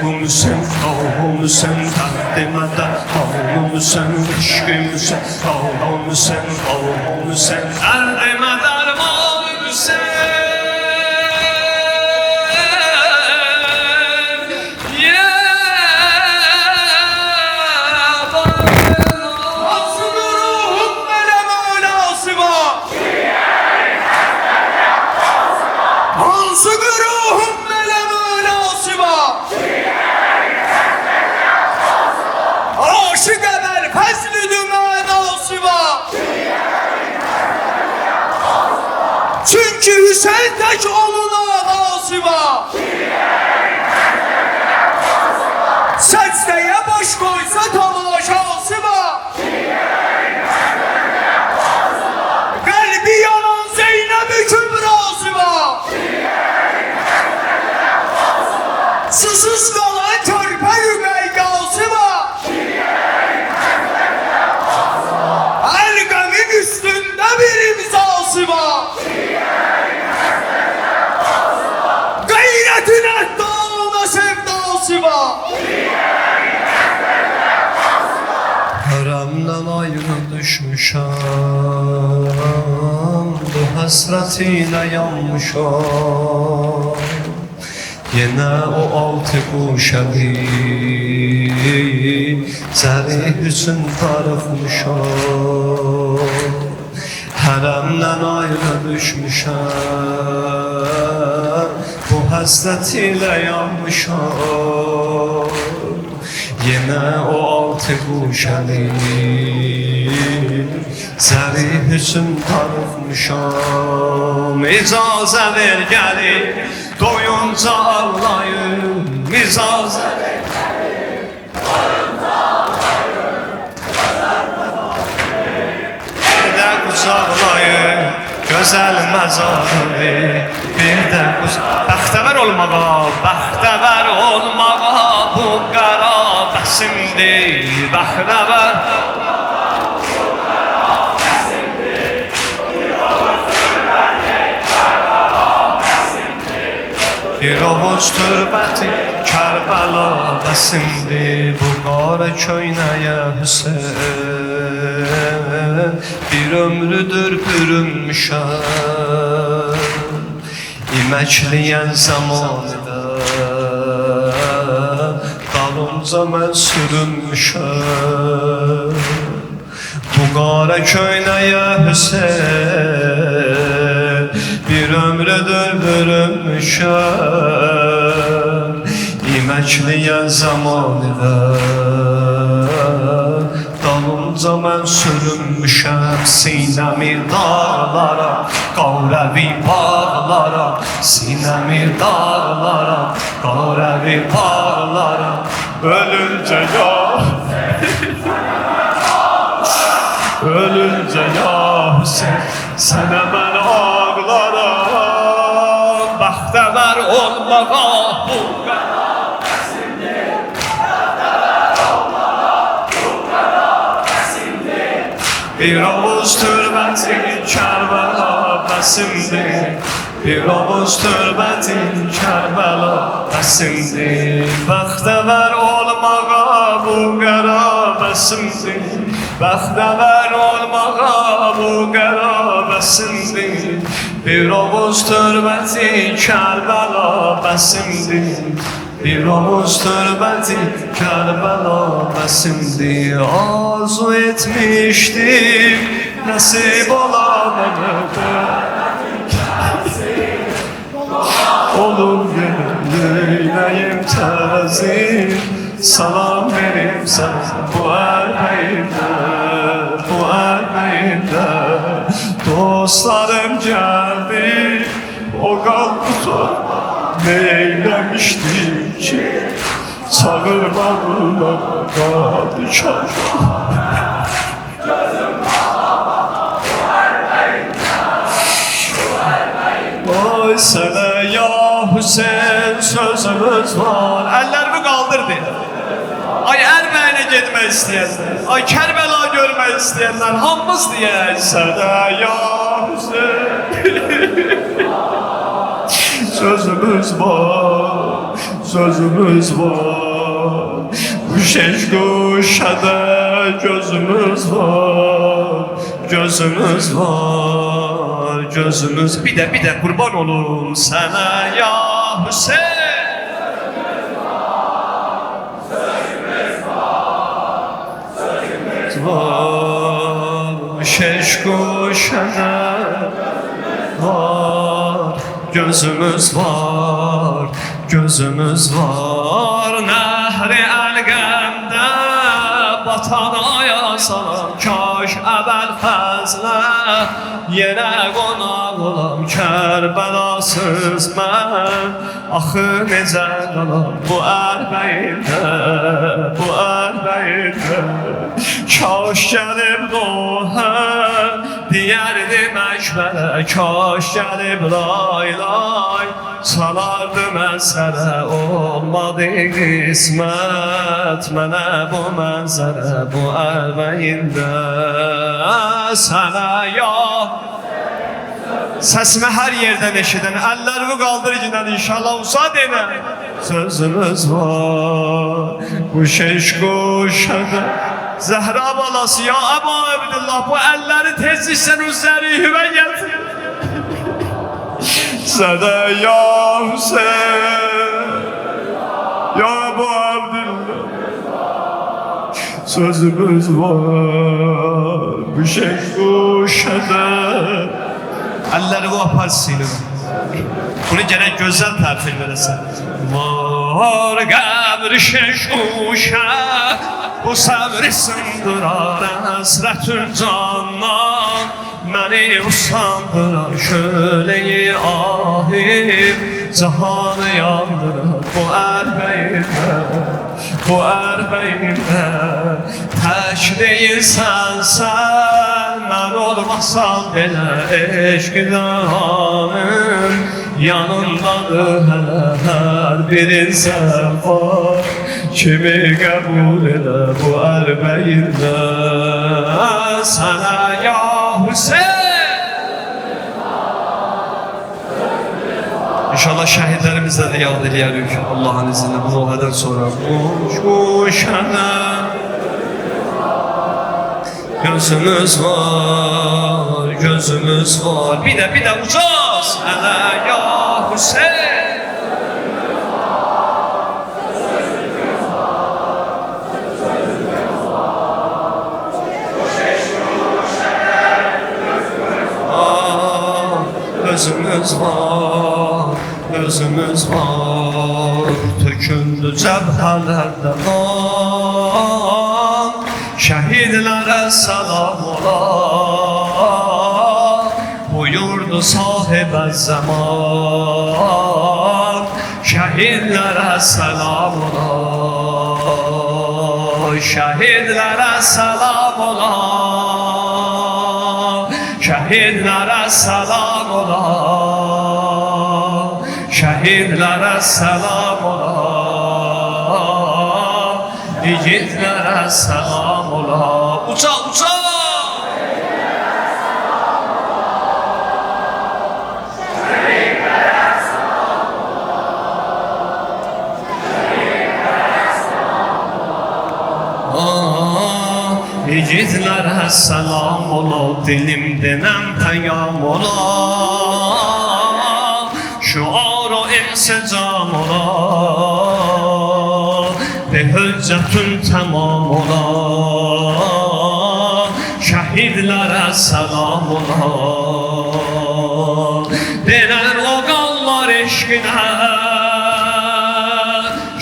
ahımsan, ahımsan Dərdimə dərmanımsan Eşqimsən, ahımsan, ahımsan Dərdimə dərmanımsan Çünkü Hüseyin tek oğluna nasiba Secdeye baş koysa tamaşası var Kalbi yanan Zeynep-i Kübrası var Susuz kalan körpe yümeygası var Her gamin üstünde bir imzası var Gayretin ehdağına sevdası var Haramdan ayrı düşmüşəm Bu həsrət ilə yanmışam Yenə o altı quşəvi Zərih üçün darıxmışam Hərəmdən ayrı düşmüşəm Bu həsrət ilə yanmışam Yenə o altı quşəli Zərih üçün darıxmışam İcazə ver gəlir Doyunca ağlayım İcazə ver gəlir Doyunca ağlayım Bir də qucaqlayım Gözəl məzarı Bir də Bəxtəvər olmağa Bu qara bəsimdir Bəxtəvər Bir ovuc türbəti Kərbəla bəsimdir Bu qara köynəyə Hüseyin Bir ömrüdür bürünmüşəm İməkliyən zamanıda Dalınca mən sürünmüşəm Bu qara köynəyə Hüseyin Bir bir ömrüdür bürünmüşəm İməkliyə zaman ilə dalımca mən sürünmüşəm sinəmi dağlara Qarəvi bağlara sinəmi dağlara Qarəvi bağlara ölüncə ya ölüncə ya Hüseyin sənə mən ağlaram bəxtəvər olmağa bu bir omuz türbətin Kərbəla bəsimdir bir omuz türbətin Kərbəla bəsimdir bəxtəvər olmağa bu qəra bəsimdir bəxtəvər olmağa bu qəra bəsimdir bir omuz türbətin Kərbəla bəsimdir bir omuz türbəti Kərbəla bəsimdir arzu etmişdim nəsib ola mənə olur yeyləyim təzim salam verim sənə bu əlbəyində dostlarım gəldi o qaldı sonra ne eylemiştim ki çağırmadılar kaldı çocuğum Oy sana ya Hüseyin sözümüz var ellerimi kaldırdı Ay Erbəyinə getmək istəyənlər Ay Kərbəla görmək istəyənlər hamımız deyək sana ya Hüseyin Sözümüz var, sözümüz var Bu şeş kuşada gözümüz var Gözümüz var, gözümüz Bir de kurban olum sana ya Hüseyin Sözümüz var Bu şeş kuşada var Gözümüz var, gözümüz var Nəhri əlqəmdə batan aya salam Kaş əbəl fəzlə yenə qonaq olam Kərbəlasız mən axı necə qalam Bu ərbəyində Kaş gəlib doğə Diyərdi Məkbərə Kaş gəlib lay lay Salardı məsələ Olmadı qismət Mənə bu mənzərə Bu ərbəyində Sənə ya Səsimi hər yerdən eşidən Əllərimi qaldır ginən inşallah Usad elə Sözümüz var Bu şeş quşada Zəhra balası ya Əbu Abdullah Bu əlləri tezliksən üzəri hüvə gəlsin Sənə ya Hüseyin Ya Əbu Abdullah Sözümüz var Bu şeş quşada Əlləri bu aparsın Bunu gərək gözəl tərtib verəsən Var qəbri şeş quşa Bu səbri sındırar əsrətün candan Məni usandırar şöleyi ahim Cahanı yandırar bu ərbəyində Tək deyilsən sən Mən olmasam belə eşq-i-cahanım Yanındadır hələ hər birin sən var Kimi qəbul elə bu ərbəyində Sənə ya Hüseyin İnşallah şəhidlərimizlə də yad eləyərik Allah'ın izinlə bu nolədən sonra Quşana Gözümüz var, gözümüz var Bir də ucaz Sənə ya Hüseyin gözümüz gözümüz var, özümüz var. Töküldü cəbhələrdə qan, şəhidlərə salam ola. Buyurdu sahibə zaman, şəhidlərə salam ola. Şəhidlərə salam ola. Şəhidlərə salam ola. Şəhidlərə salam ola. İgidlərə salam ola. Uca uca. İgidlərə salam ola, dilimdən pəyam ola. Şuar-ı insicam ola, be hüccətün tamam ola. Şəhidlərə salam ola. Denər o qanlar eşqinə,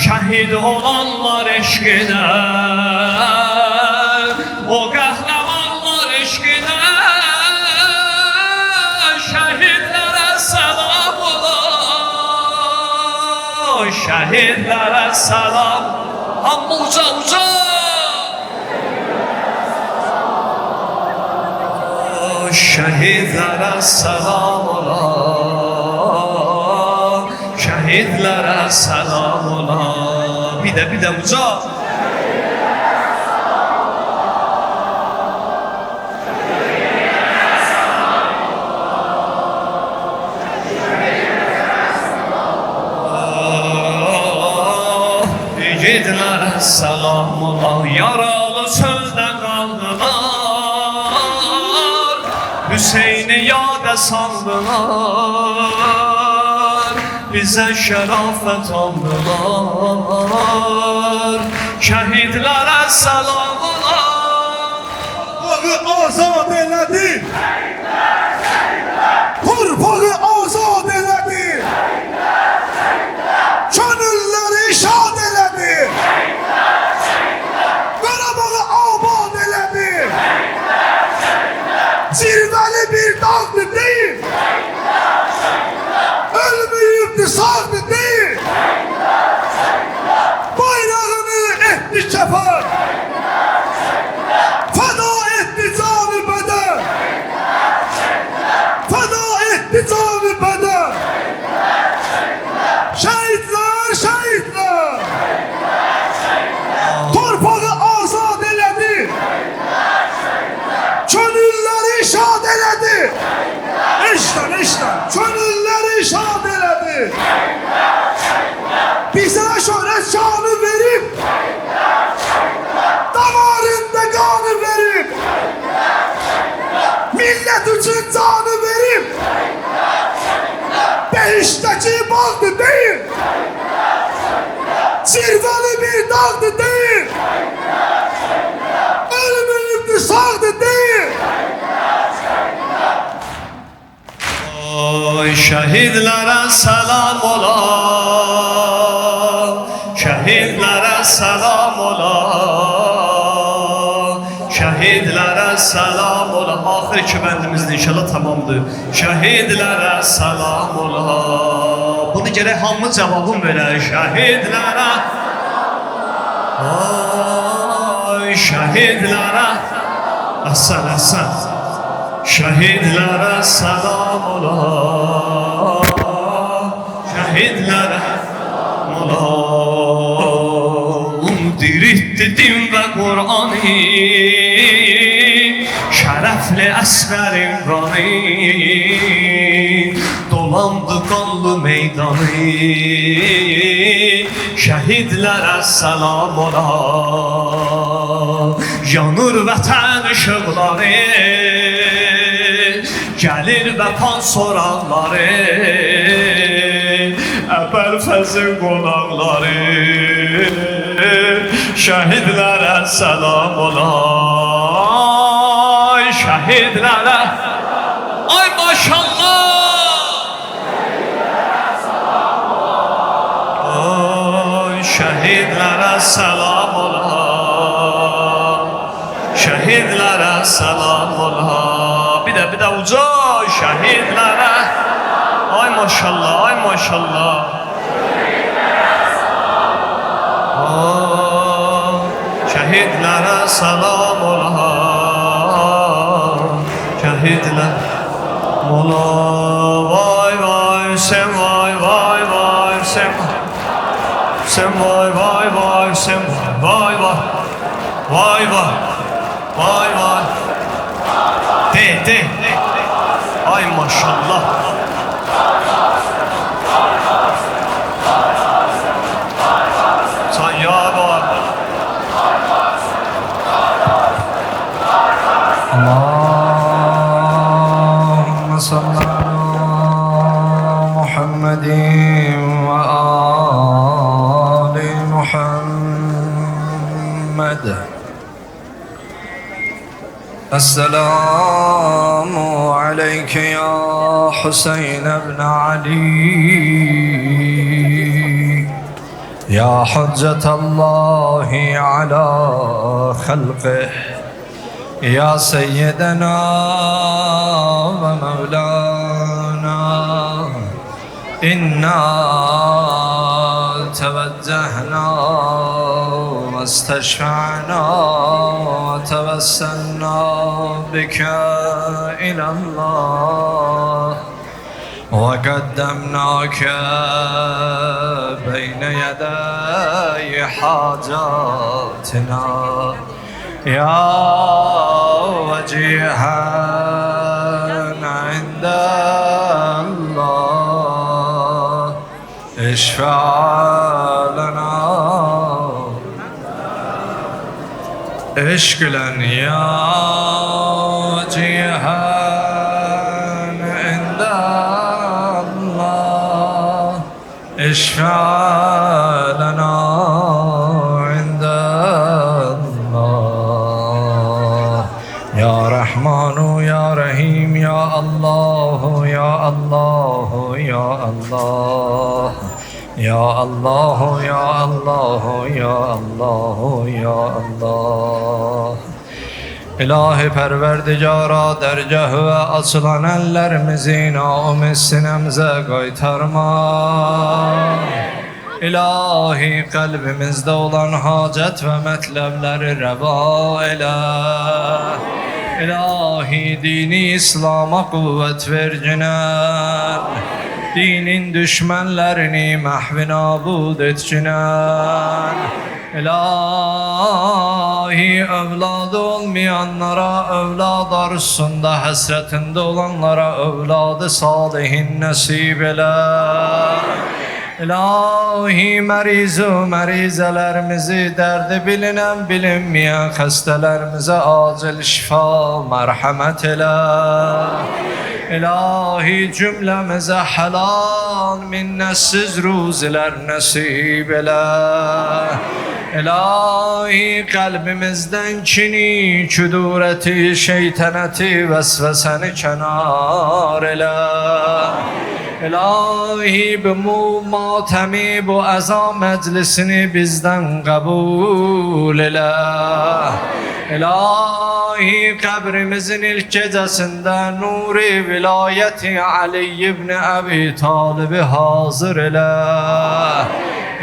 şəhid olanlar eşqinə. O qəhrəmanlar eşqinə, şəhidlərə salam ola. Şəhidlərə salam, amma uca uca. Şəhidlərə salam ola. Şəhidlərə salam ola. Bir də uca. İgidlərə salam ola. Yaralı çöldə qaldılar, Hüseyni yadə saldılar. Bizə şərafət aldılar. Şəhidlərə salam ola. Torpağı azad elədi. Torpağı azad elədi. Könülləri şad elədi. Qarabağı abad elədi. Cirvəli bir dağdı deyil. Ölməyibdi, sağdı deyil. Bayrağını etdi kəfər. Fəda etdi canı bədən. Fəda etdi canı bədən. Şəhidlər, şəhidlər. Torpağı azad elədi. Könülləri şad elədi. İşte. Könülləri şad elədi. Bizə şöhrət şanı verib. Damarında qanı verib. Millət üçün canı verib. Behiştəki bağdı deyil. Cirvəli bir dağdı deyil. Ölməyibdi, sağdı deyil. Ay şəhidlərə salam ola. Şəhidlərə salam ola. Şəhidlərə salam ola. Axır iki bəndimizdir, inşallah tamamdır. Şəhidlərə salam ola. Bunu gərək hamı cavabım verər. Şəhidlərə. Ay şəhidlərə. Əhsən. Şəhidlərə salam ola. Şəhidlərə ola. Diritdi din və Qur'anı, şərəfli əsgərin qanı. Dolandı qanlı meydanı. Şəhidlərə salam ola. Yanır vətən işıqları, gəlir vəfan soraqları. Əbəl fəzin qonaqları. Şəhidlərə salam ola. Şəhidlərə. Ay maşallah. şehidlere selam ola. Şehidlere selam ola. Bir de uca şehidlere. Ay maşallah, ay maşallah. Şehidlere selam ola. Şehidler ola. Vay vay sen vay vay vay sen. Sen vay vay vay sen vay vay. Vay vay. Vay vay. De. Ay maşallah. Sen ya bak. Allahümme salli ala Muhammedin ve ali Muhammed. Esselamu aleyke ya Hüseyin ibn Ali. Ya Hüccetallahi ala halqih. Ya Seyyidena ve Mevlana. İnna teveccehna ve isteşfa'na ve tevesselna bike ilallah. وقدمناك بين يدي حاجاتنا يا وجيها عند الله اشفع لنا اشكلا يا وجيها اشفع لنا عند الله يا رحمن يا رحيم يا الله يا الله يا الله يا الله يا الله يا الله يا الله İlahi perverdigara dergah ve açılan ellerimizi naum sinemize qaytarma. İlahi kalbimizde olan hacet ve metlevleri reva eyle. İlahi dini İslam'a kuvvet ver cinen. Dinin düşmanlarını mahvi nabud et cinen. İlahi evladı olmayanlara evlad arzusunda hasretinde olanlara evladı salihin nasip eyle. İlahi merizelerimizi derdi bilinen bilinmeyen hastalarımıza acil şifa merhamet eyle. İlahi cümlemize helal minnetsiz ruziler nasip eyle. İlahi kalbimizden kini, kudureti, şeytaneti, vesveseni kenar eyle. İlahi bu matemi, bu eza meclisini bizden kabul eyle. İlahi kabrimizin ilk gecesinde nuri vilayeti Ali ibn Abi Talib'i hazır eyle.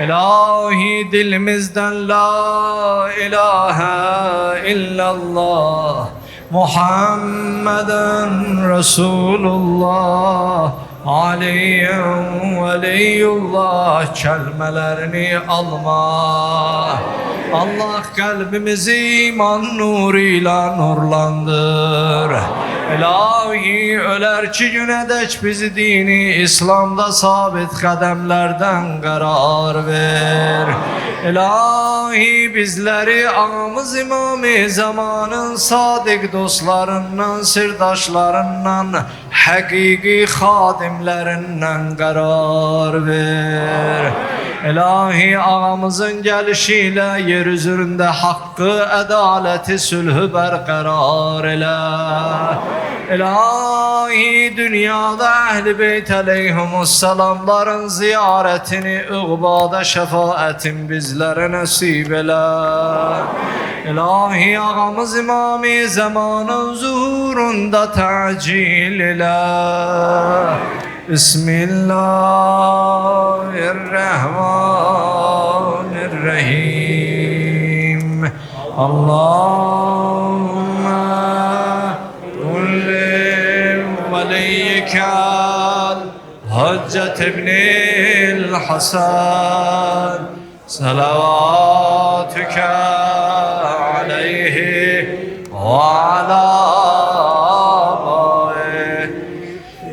İlahi dilimizden la ilahe illallah Muhammeden Resulullah Aliyyun veliyullah kelimelerini alma. Allah kalbimizi iman nuruyla nurlandır. İlahi ölerki güne dek bizi dini İslam'da sabit kademlerden karar ver. İlahi bizleri ağamız imam-ı zamanın sadık dostlarından, sirdaşlarından, hakiki hadimlerinden karar ver. İlahi ağamızın gelişiyle yer üzerinde hakkı, adaleti, sülhü berqerar eyle. İlahi dünyada Əhl-i Beyt aleyhimussalamların ziyarətini, iqbada şəfaətin bizlərə nəsib elə. İlahi ağamız İmam-ı Zamanın zuhurunda təcil elə. Bismillahirrahmanirrahim. Allahümme kulli veliykel Haccat ibnil Hasan salavatüke aleyhi ve ala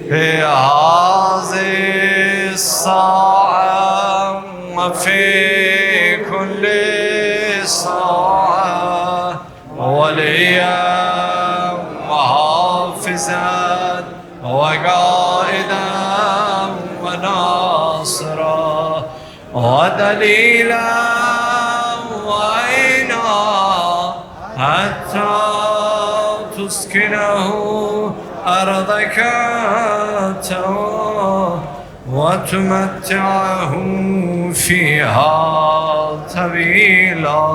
في هذه الساعة وفي كل ساعة وليا وحافظا وقائدا وناصرا ودليلا وعينا حتى تسكنه أرضك وتمتعه فيها طويلا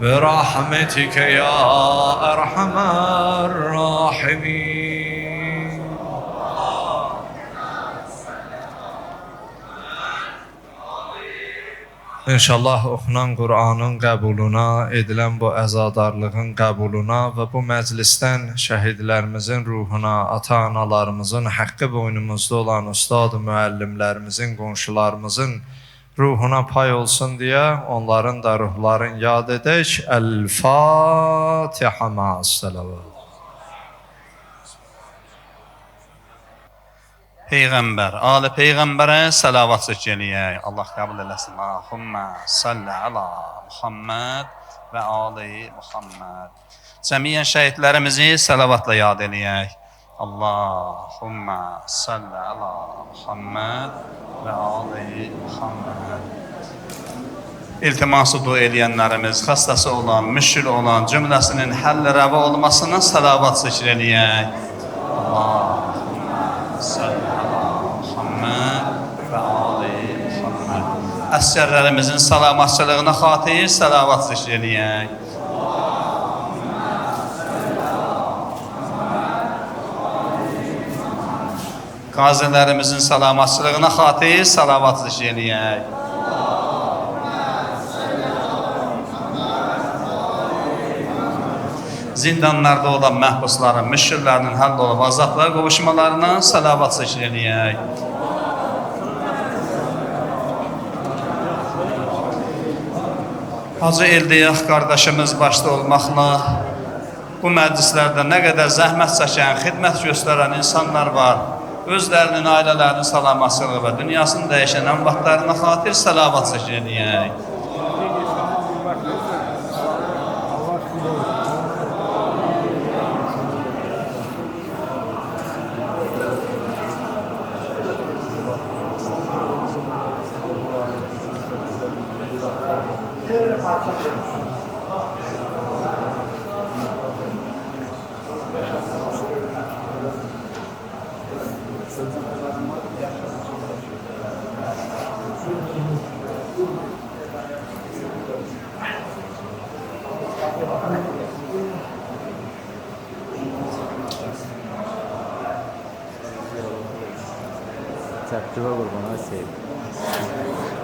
برحمتك يا أرحم الراحمين. İnşallah oxunan Qur'anın qəbuluna, edilən bu əzadarlığın qəbuluna və bu məclisdən şəhidlərimizin ruhuna, ata-analarımızın haqqı boynumuzda olan ustad-ı müəllimlərimizin, qonşularımızın ruhuna pay olsun deyə onların da ruhlarını yad edək. El-Fatiha ma'as-salavat. Peyğəmbər, ali Peyğəmbərə salavat çəkəliyək. Allah qəbul eləsin. Allahümmə salli ala Muhammed və ali Muhammed. Cəmiyyən şəhidlərimizi salavatla yad eləyək. Allahümmə salli ala Muhammed və ali Muhammed. İltiması dua eləyənlərimiz, xəstəsi olan, müşkil olan cümləsinin həll rəva olmasına salavat çəkəliyək. Allahümmə salli və ali Muhammed. Əsgərlərimizin salamatçılığına xatir salavat zikr eləyək. Qazilərimizin salamatçılığına xatir salavat zikr eləyək. Zindanlarda olan məhbusların, müşkillərinin həll olub azadlığa qovuşmalarına salavat zikr eləyək. Hacı Eldiyaq qardaşımız başda olmaqla bu məclislərdə nə qədər zəhmət çəkən, xidmət göstərən insanlar var. Özlərinin, ailələrinin salamatçılığı və dünyasını dəyişən əmvatlarına xatir salavat zikr eləyək. Çaktıva qurban, ay sevdim.